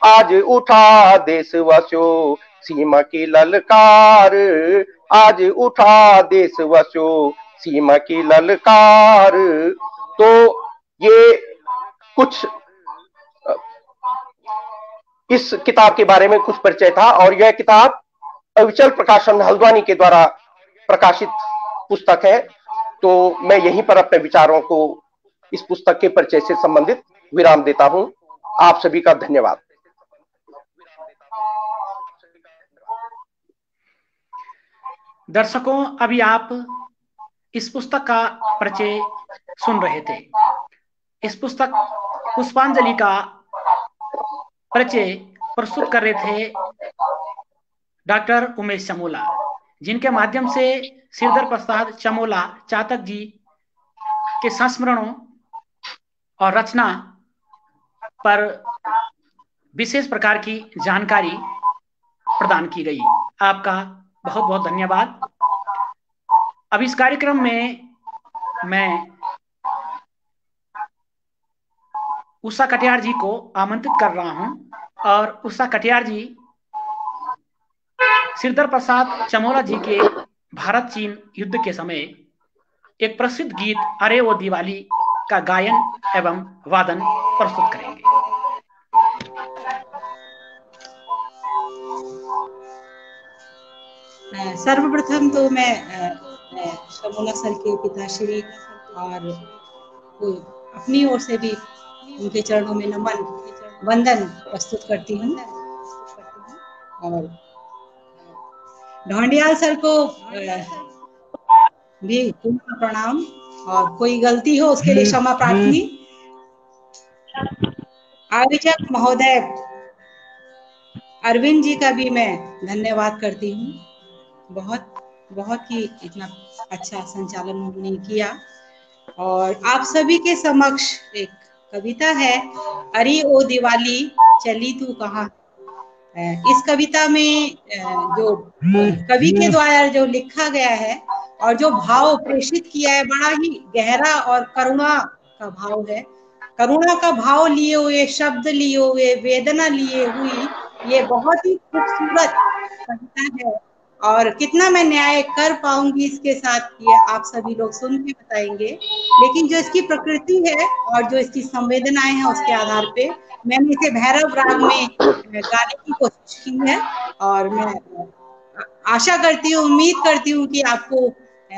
आज उठा देश वसो सीमा की ललकार, आज उठा देश वसो सीमा की ललकार। तो ये कुछ इस किताब के बारे में कुछ परिचय था, और यह किताब अविचल प्रकाशन हल्द्वानी के द्वारा प्रकाशित पुस्तक है। तो मैं यहीं पर अपने विचारों को इस पुस्तक के परिचय से संबंधित विराम देता हूं। आप सभी का धन्यवाद। दर्शकों, अभी आप इस पुस्तक का परिचय सुन रहे थे। इस पुस्तक पुष्पांजलि का परिचय प्रस्तुत कर रहे थे डॉक्टर उमेश चमोला, जिनके माध्यम से श्रीधर प्रसाद चमोला चातक जी के संस्मरणों और रचना पर विशेष प्रकार की जानकारी प्रदान की गई। आपका बहुत बहुत धन्यवाद। अब इस कार्यक्रम में मैं उषा कटियार जी को आमंत्रित कर रहा हूं और उषा कटियार जी श्रीधर प्रसाद चमोला जी के भारत चीन युद्ध के समय एक प्रसिद्ध गीत अरे वो दिवाली का गायन एवं वादन प्रस्तुत करेंगे। सर्वप्रथम तो मैं चमोला सर के पिताश्री और अपनी ओर से भी उनके चरणों में नमन वंदन प्रस्तुत करती हूँ और ढोंडियाल सर को भी पुनः प्रणाम और कोई गलती हो उसके लिए क्षमा प्रार्थी। आयोजक महोदय अरविंद जी का भी मैं धन्यवाद करती हूँ, बहुत ही इतना अच्छा संचालन उन्होंने किया। और आप सभी के समक्ष एक कविता है, अरे ओ दिवाली चली तू कहाँ। इस कविता में जो कवि के द्वारा जो लिखा गया है और जो भाव प्रेषित किया है, बड़ा ही गहरा और करुणा का भाव है। करुणा का भाव लिए हुए, शब्द लिए हुए, वेदना लिए हुई ये बहुत ही खूबसूरत कविता है और कितना मैं न्याय कर पाऊंगी इसके साथ ये आप सभी लोग सुन के बताएंगे। लेकिन जो इसकी प्रकृति है और जो इसकी संवेदनाएं हैं उसके आधार पे मैंने इसे भैरव राग में गाने की कोशिश की है और मैं आशा करती हूँ, उम्मीद करती हूँ कि आपको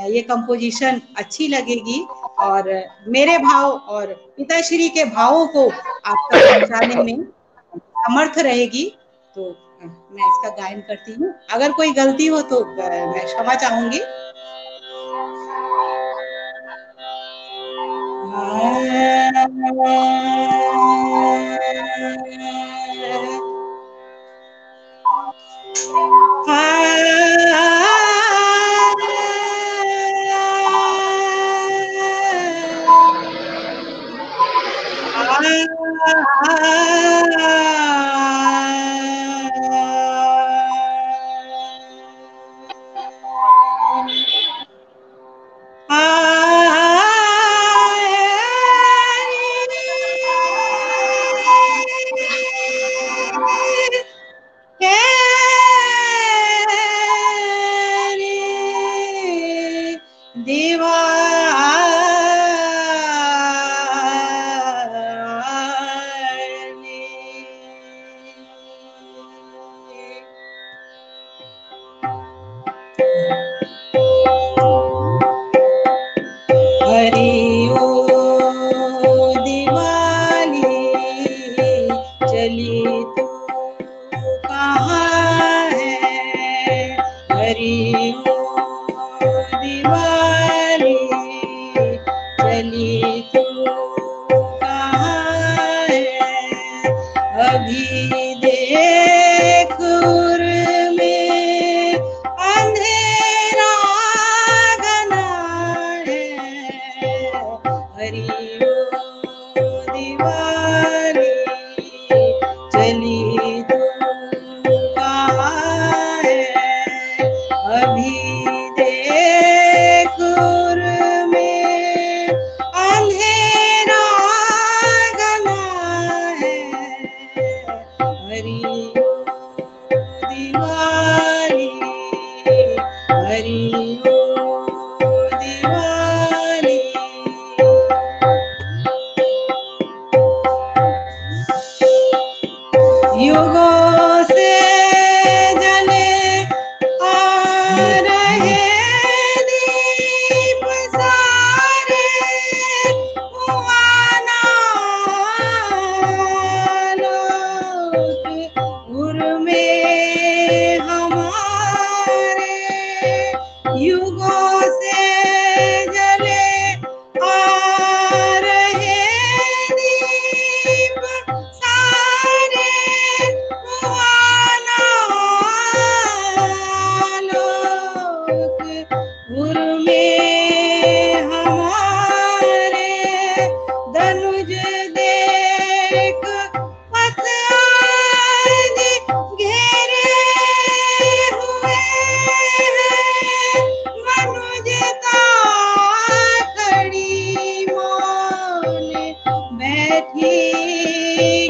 ये कंपोजिशन अच्छी लगेगी और मेरे भाव और पिताश्री के भावों को आप तक पहुंचाने में समर्थ रहेगी। तो मैं इसका गायन करती हूँ, अगर कोई गलती हो तो मैं क्षमा चाहूंगी।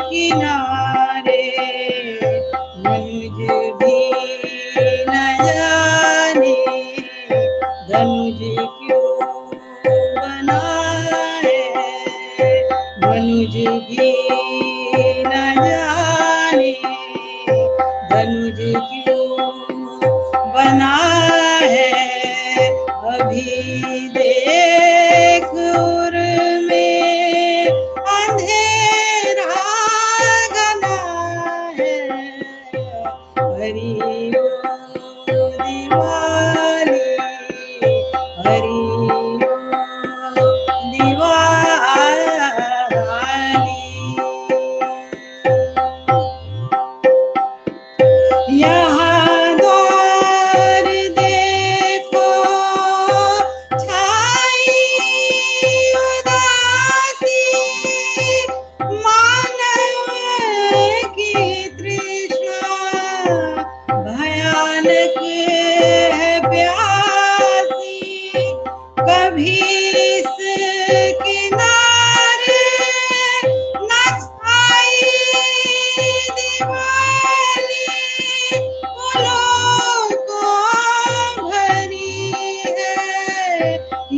किनारे मनुज भी न जाने धनुज क्यों बना है मनुज भी न जाने धनुज क्यों बना है अभी देख उर में अंधेरा घना है हरि ओ दिवाली हरि ओ दिवाली यहाँ द्वार देखो छाई उदासी मानव की तृष्णा भयानक है प्यासी कभी इस किनारे न छाई दिवाली फूलों को भरी है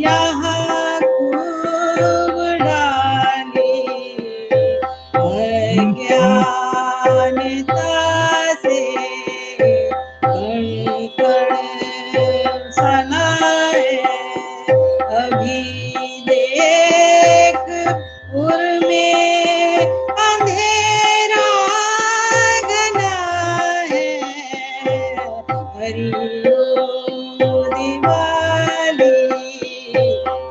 यहाँ खूब डाली अज्ञानता से कण कण सनाए अभी देख उर में अंधेरा घना है हरि ओ दिवाली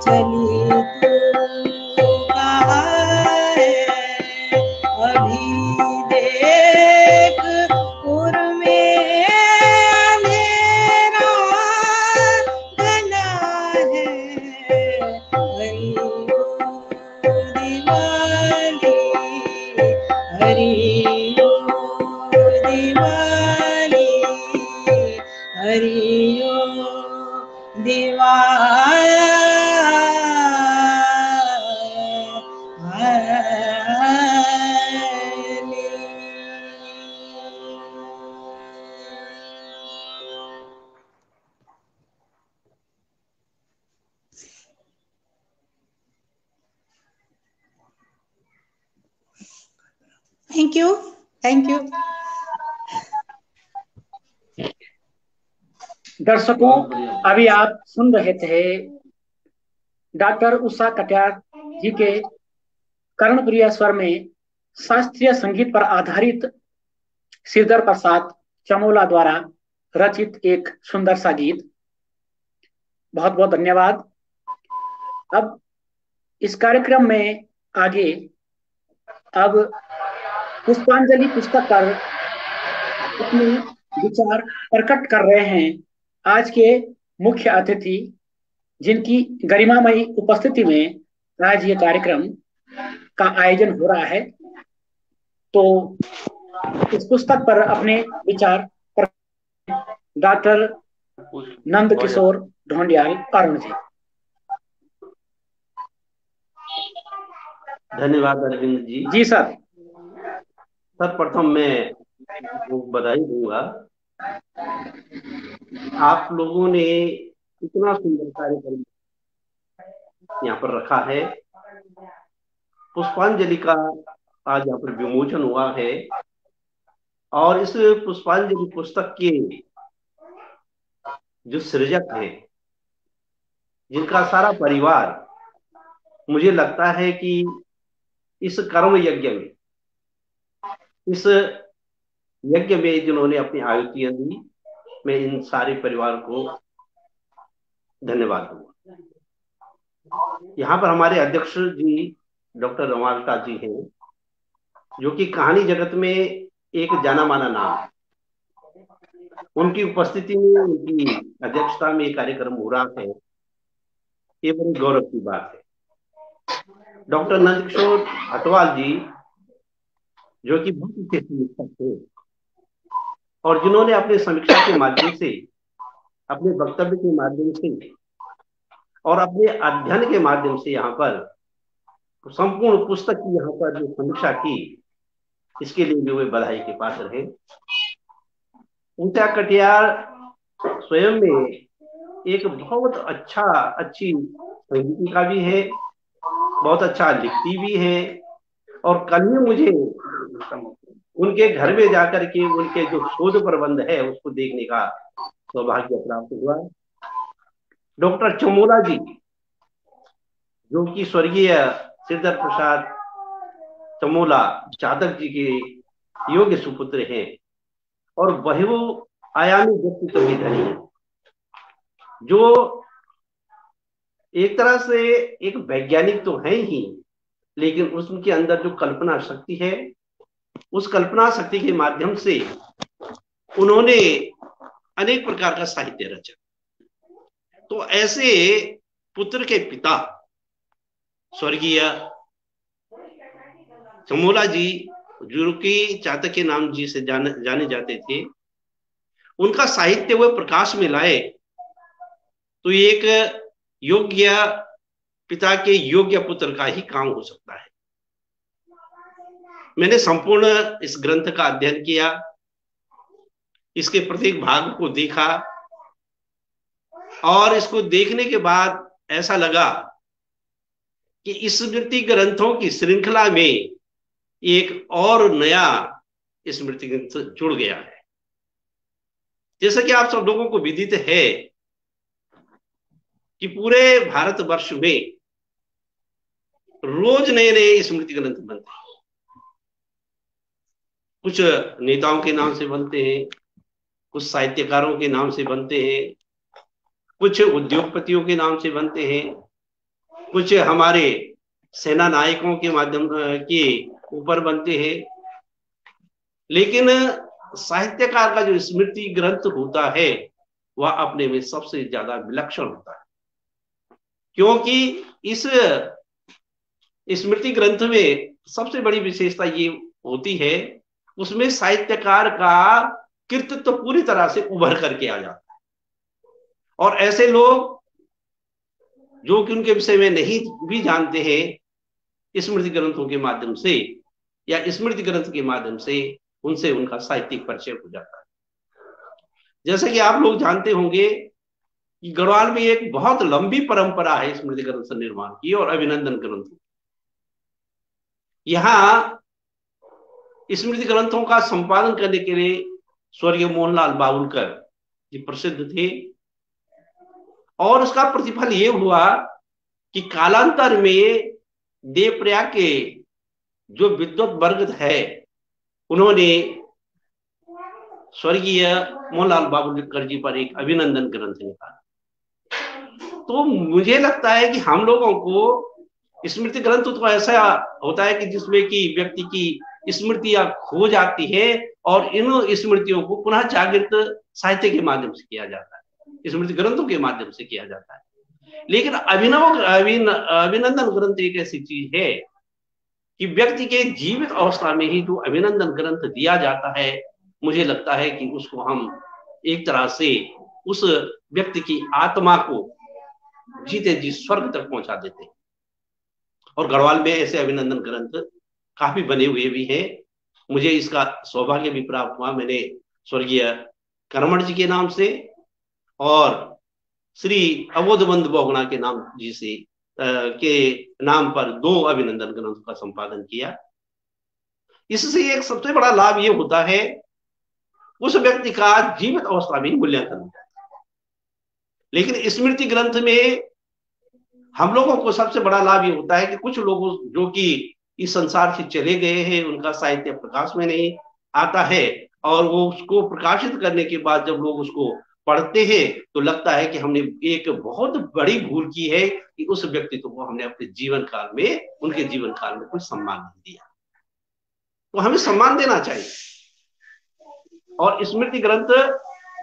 चली तू कहाँ है अभी देख उर में अंधेरा घना है हरि ओ दिवाली हरि ओ दिवाली हरि ओ थैंक यू थैंक यू दर्शकों, अभी आप सुन रहे थे डॉक्टर उषा कटियार जी के कर्णप्रिय स्वर में शास्त्रीय संगीत पर आधारित श्रीधर प्रसाद चमोला द्वारा रचित एक सुंदर सा गीत। बहुत बहुत धन्यवाद। अब इस कार्यक्रम में आगे अब पुष्पांजलि पुस्तक पर अपने विचार प्रकट कर रहे हैं आज के मुख्य अतिथि, जिनकी गरिमामयी उपस्थिति में आज ये कार्यक्रम का आयोजन हो रहा है। तो इस पुस्तक पर अपने विचार डॉक्टर नंद किशोर ढोंडियाल अरुण जी। धन्यवाद अरविंद जी। जी सर। सर्वप्रथम मैं बधाई दूंगा, आप लोगों ने इतना सुंदर कार्यक्रम यहाँ पर रखा है। पुष्पांजलि का आज यहाँ पर विमोचन हुआ है और इस पुष्पांजलि पुस्तक के जो सृजक हैं, जिनका सारा परिवार, मुझे लगता है कि इस कर्म यज्ञ में, इस यज्ञ में जिन्होंने अपनी आहुतियां दी, मैं इन सारे परिवार को धन्यवाद दूंगा। यहाँ पर हमारे अध्यक्ष जी डॉक्टर रमालता जी हैं, जो कि कहानी जगत में एक जाना माना नाम है। उनकी उपस्थिति में, उनकी अध्यक्षता में ये कार्यक्रम हो रहा है, ये बड़ी गौरव की बात है। डॉक्टर नंदकिशोर अटवाल जी, जो कि बहुत अच्छे समीक्षक थे और जिन्होंने अपने समीक्षा के माध्यम से, अपने वक्तव्य के माध्यम से और अपने अध्ययन के माध्यम से यहाँ पर संपूर्ण पुस्तक की यहाँ पर जो समीक्षा की, इसके लिए भी वे बधाई के पात्र हैं। ऊंचा कटियार स्वयं में एक बहुत अच्छी संगीतिका भी है, बहुत अच्छा लिखती भी है। और कल ही मुझे उनके घर में जाकर के उनके जो शोध प्रबंध है उसको देखने का सौभाग्य प्राप्त हुआ। डॉक्टर चमोला जी, जो कि स्वर्गीय श्रीधर प्रसाद चमोला चातक जी के योग्य सुपुत्र हैं और बहु आयामी व्यक्तित्व भी धनी है, जो एक तरह से एक वैज्ञानिक तो है ही, लेकिन उसके अंदर जो कल्पना शक्ति है, उस कल्पना शक्ति के माध्यम से उन्होंने अनेक प्रकार का साहित्य रचा। तो ऐसे पुत्र के पिता स्वर्गीय चमोला जी, जो कि चातक के नाम जी से जाने जाते थे, उनका साहित्य वह प्रकाश में लाए तो एक योग्य पिता के योग्य पुत्र का ही काम हो सकता है। मैंने संपूर्ण इस ग्रंथ का अध्ययन किया, इसके प्रत्येक भाग को देखा और इसको देखने के बाद ऐसा लगा कि इस स्मृति ग्रंथों की श्रृंखला में एक और नया स्मृति ग्रंथ जुड़ गया है। जैसा कि आप सब लोगों को विदित है कि पूरे भारतवर्ष में रोज नए नए स्मृति ग्रंथ बनते हैं। कुछ नेताओं के नाम से बनते हैं, कुछ साहित्यकारों के नाम से बनते हैं, कुछ उद्योगपतियों के नाम से बनते हैं, कुछ हमारे सेना नायकों के माध्यम के ऊपर बनते हैं। लेकिन साहित्यकार का जो स्मृति ग्रंथ होता है वह अपने में सबसे ज्यादा विलक्षण होता है, क्योंकि इस स्मृति ग्रंथ में सबसे बड़ी विशेषता ये होती है, उसमें साहित्यकार का कृतित्व तो पूरी तरह से उभर करके आ जाता है। और ऐसे लोग जो कि उनके विषय में नहीं भी जानते हैं, स्मृति ग्रंथों के माध्यम से या स्मृति ग्रंथ के माध्यम से उनसे उनका साहित्यिक परिचय हो जाता है। जैसे कि आप लोग जानते होंगे कि गढ़वाल में एक बहुत लंबी परंपरा है स्मृति ग्रंथ निर्माण की और अभिनंदन ग्रंथों। यहाँ स्मृति ग्रंथों का संपादन करने के लिए स्वर्गीय मोहनलाल बाबुलकर जी प्रसिद्ध थे और उसका प्रतिफल ये हुआ कि कालांतर में देवप्रयाग के जो विद्वत वर्ग है उन्होंने स्वर्गीय मोहनलाल बाबुलकर जी पर एक अभिनंदन ग्रंथ निकाला। तो मुझे लगता है कि हम लोगों को स्मृति ग्रंथ तो ऐसा होता है कि जिसमें कि व्यक्ति की स्मृतियां खो जाती है और इन स्मृतियों को पुनः जागृत साहित्य के माध्यम से किया जाता है, स्मृति ग्रंथों के माध्यम से किया जाता है। लेकिन अभिनंदन ग्रंथ एक ऐसी चीज है कि व्यक्ति के जीवित अवस्था में ही जो अभिनंदन ग्रंथ दिया जाता है, मुझे लगता है कि उसको हम एक तरह से उस व्यक्ति की आत्मा को जीते जी स्वर्ग तक पहुंचा देते हैं। और गढ़वाल में ऐसे अभिनंदन ग्रंथ काफी बने हुए भी हैं। मुझे इसका सौभाग्य भी प्राप्त हुआ। मैंने स्वर्गीय करमठ जी के नाम से और श्री अवोधबंद बोगना के नाम जी से के नाम पर 2 अभिनंदन ग्रंथों का संपादन किया। इससे एक सबसे बड़ा लाभ ये होता है उस व्यक्ति का जीवित अवस्था में मूल्यांकन होता है। लेकिन स्मृति ग्रंथ में हम लोगों को सबसे बड़ा लाभ ये होता है कि कुछ लोग जो कि इस संसार से चले गए हैं, उनका साहित्य प्रकाश में नहीं आता है और वो उसको प्रकाशित करने के बाद जब लोग उसको पढ़ते हैं तो लगता है कि हमने एक बहुत बड़ी भूल की है कि उस व्यक्तित्व को हमने अपने जीवन काल में, उनके जीवन काल में कोई सम्मान नहीं दिया। तो हमें सम्मान देना चाहिए और स्मृति ग्रंथ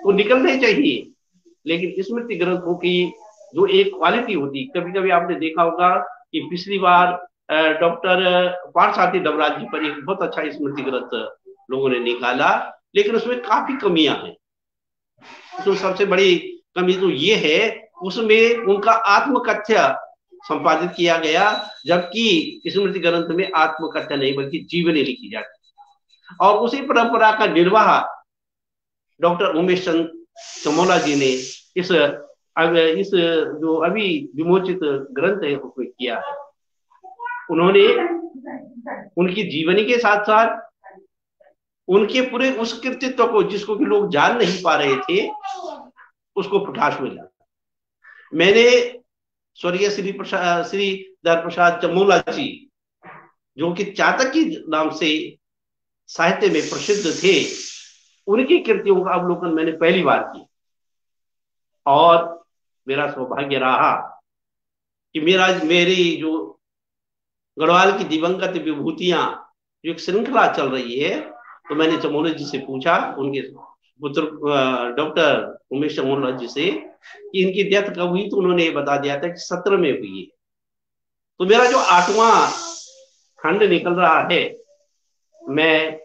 तो निकलने चाहिए, लेकिन स्मृति ग्रंथों की जो एक क्वालिटी होती, कभी कभी आपने देखा होगा कि पिछली बार डॉक्टर पार्थसारथी डबराज जी पर एक बहुत अच्छा स्मृति ग्रंथ लोगों ने निकाला, लेकिन उसमें काफी कमियां हैं। तो सबसे बड़ी कमी तो ये है उसमें उनका आत्मकथ्य संपादित किया गया, जबकि स्मृति ग्रंथ में आत्मकथ्य नहीं बल्कि जीवनी लिखी जाती है। और उसी परंपरा का निर्वाह डॉक्टर उमेश चंद चमोला जी ने इस जो अभी विमोचित ग्रंथ है उसमें किया है। उन्होंने उनकी जीवनी के साथ साथ उनके पूरे उस कृतित्व को, जिसको कि लोग जान नहीं पा रहे थे, उसको प्रकाश में ला। मैंने स्वर्गीय श्रीधर प्रसाद चमोला जी, जो कि चातक नाम से साहित्य में प्रसिद्ध थे, उनकी कृतियों का अवलोकन मैंने पहली बार किया और मेरा सौभाग्य रहा कि मेरी जो गढ़वाल की दिवंगत विभूतियां जो एक श्रृंखला चल रही है, तो मैंने चमोला जी से पूछा, उनके पुत्र डॉक्टर उमेश चमोला जी से, कि इनकी डेथ कब हुई, तो उन्होंने बता दिया था कि 17 में हुई है। तो मेरा जो 8वां खंड निकल रहा है, मैं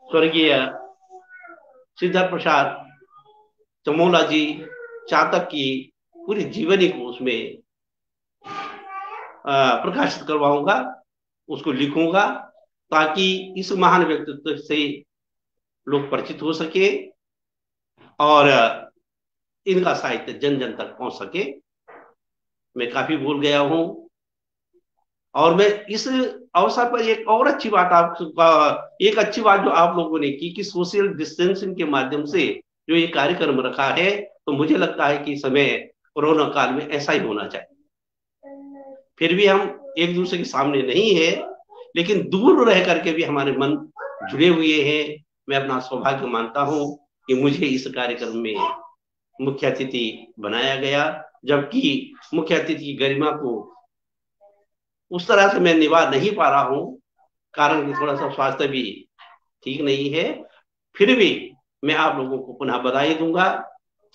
स्वर्गीय श्रीधर प्रसाद चमोला जी चातक की पूरी जीवनी को उसमें प्रकाशित करवाऊंगा, उसको लिखूंगा, ताकि इस महान व्यक्तित्व से लोग परिचित हो सके और इनका साहित्य जन जन तक पहुंच सके। मैं काफी भूल गया हूं और मैं इस अवसर पर एक अच्छी बात जो आप लोगों ने की कि सोशल डिस्टेंसिंग के माध्यम से जो ये कार्यक्रम रखा है, तो मुझे लगता है कि इस समय कोरोना काल में ऐसा ही होना चाहिए। फिर भी हम एक दूसरे के सामने नहीं है, लेकिन दूर रह करके भी हमारे मन जुड़े हुए हैं। मैं अपना सौभाग्य मानता हूं कि मुझे इस कार्यक्रम में मुख्य अतिथि बनाया गया, जबकि मुख्य अतिथि की गरिमा को उस तरह से मैं निभा नहीं पा रहा हूं, कारण कि थोड़ा सा स्वास्थ्य भी ठीक नहीं है। फिर भी मैं आप लोगों को पुनः बधाई दूंगा,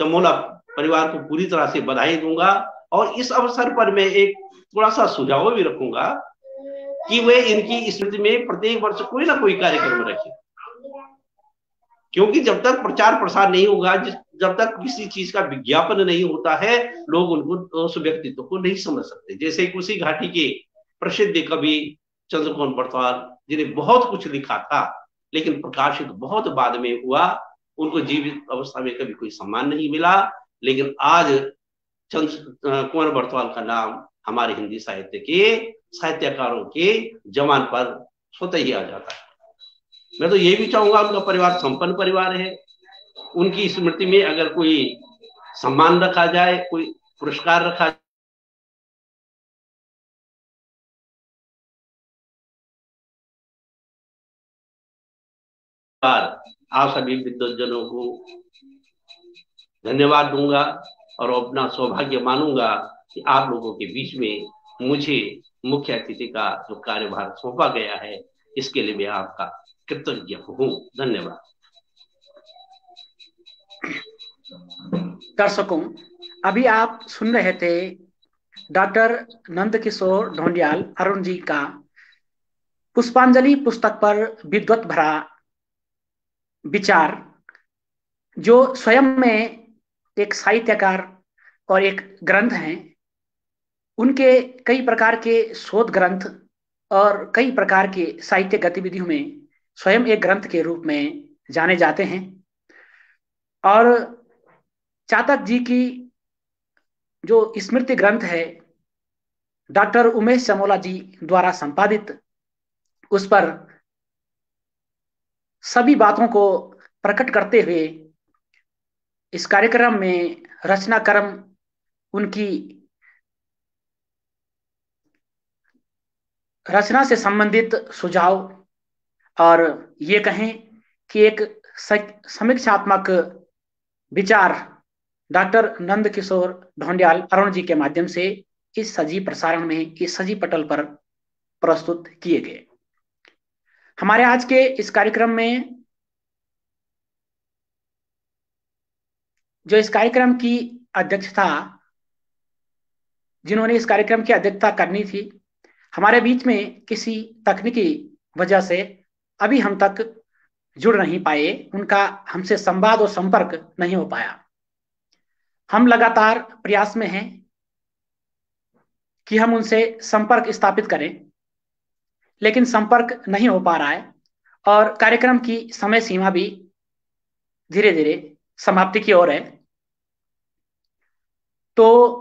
चमोला परिवार को पूरी तरह से बधाई दूंगा, और इस अवसर पर मैं एक थोड़ा सा सुझाव भी रखूंगा कि वे इनकी स्मृति में प्रत्येक वर्ष कोई ना कोई कार्यक्रम रखें, क्योंकि जब तक प्रचार प्रसार नहीं होगा, जब तक किसी चीज का विज्ञापन नहीं होता है, लोग उनको उस व्यक्तित्व को नहीं समझ सकते। जैसे कुशी घाटी के प्रसिद्ध कवि चंद्रकोन बरतवाल, जिन्हें बहुत कुछ लिखा था लेकिन प्रकाशित बहुत बाद में हुआ, उनको जीवित अवस्था में कभी कोई सम्मान नहीं मिला, लेकिन आज कुंवर बरतवाल का नाम हमारे हिंदी साहित्य के साहित्यकारों के जमान पर स्वतः ही आ जाता है। मैं तो ये भी चाहूंगा, उनका परिवार संपन्न परिवार है, उनकी स्मृति में अगर कोई सम्मान रखा जाए, कोई पुरस्कार रखा जाए, आप सभी विद्वजनों को धन्यवाद दूंगा और अपना सौभाग्य मानूंगा कि आप लोगों के बीच में मुझे मुख्य अतिथि का जो कार्यभार सौंपा गया है, इसके लिए मैं आपका कृतज्ञ हूं। धन्यवाद। दर्शकों, अभी आप सुन रहे थे डॉक्टर नंदकिशोर ढोंडियाल अरुण जी का पुष्पांजलि पुस्तक पर विद्वत भरा विचार, जो स्वयं में एक साहित्यकार और एक ग्रंथ हैं। उनके कई प्रकार के शोध ग्रंथ और कई प्रकार के साहित्य गतिविधियों में स्वयं एक ग्रंथ के रूप में जाने जाते हैं। और चातक जी की जो स्मृति ग्रंथ है डॉक्टर उमेश चमोला जी द्वारा संपादित, उस पर सभी बातों को प्रकट करते हुए इस कार्यक्रम में रचनाक्रम उनकी रचना से संबंधित सुझाव और ये कहें कि एक समीक्षात्मक विचार डॉक्टर नंदकिशोर ढोंडियाल अरुण जी के माध्यम से इस सजीव प्रसारण में, इस सजीव पटल पर प्रस्तुत किए गए। हमारे आज के इस कार्यक्रम में जो इस कार्यक्रम की अध्यक्षता, जिन्होंने इस कार्यक्रम की अध्यक्षता करनी थी, हमारे बीच में किसी तकनीकी वजह से अभी हम तक जुड़ नहीं पाए, उनका हमसे संवाद और संपर्क नहीं हो पाया। हम लगातार प्रयास में हैं कि हम उनसे संपर्क स्थापित करें, लेकिन संपर्क नहीं हो पा रहा है। और कार्यक्रम की समय सीमा भी धीरे धीरे समाप्ति की ओर है। तो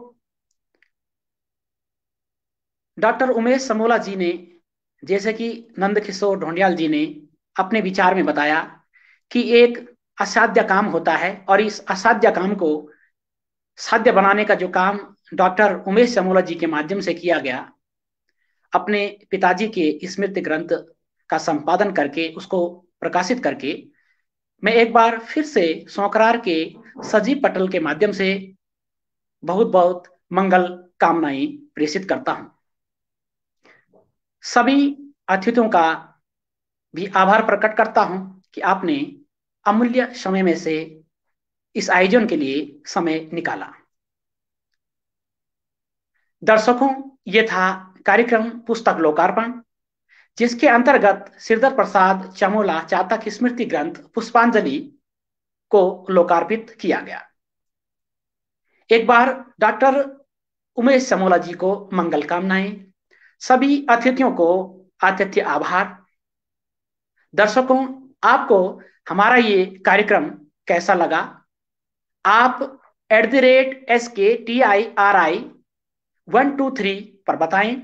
डॉक्टर उमेश समोला जी ने, जैसे कि नंद किशोर ढोंडियाल जी ने अपने विचार में बताया कि एक असाध्य काम होता है और इस असाध्य काम को साध्य बनाने का जो काम डॉक्टर उमेश समोला जी के माध्यम से किया गया, अपने पिताजी के स्मृति ग्रंथ का संपादन करके उसको प्रकाशित करके, मैं एक बार फिर से सौकरार के सजीव पटल के माध्यम से बहुत बहुत मंगल कामनाएं प्रेषित करता हूं। सभी अतिथियों का भी आभार प्रकट करता हूं कि आपने अमूल्य समय में से इस आयोजन के लिए समय निकाला। दर्शकों, ये था कार्यक्रम पुस्तक लोकार्पण, जिसके अंतर्गत श्रीधर प्रसाद चमोला चातक स्मृति ग्रंथ पुष्पांजलि को लोकार्पित किया गया। एक बार डॉक्टर उमेश समोला जी को मंगल कामनाएं, सभी अतिथियों को आतिथ्य आभार। दर्शकों, आपको हमारा ये कार्यक्रम कैसा लगा? आप @SKTIRI123 पर बताएं।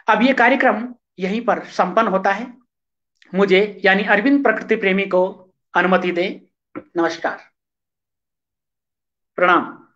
अब ये कार्यक्रम यहीं पर संपन्न होता है। मुझे यानी अरविंद प्रकृति प्रेमी को अनुमति दें। नमस्कार, प्रणाम।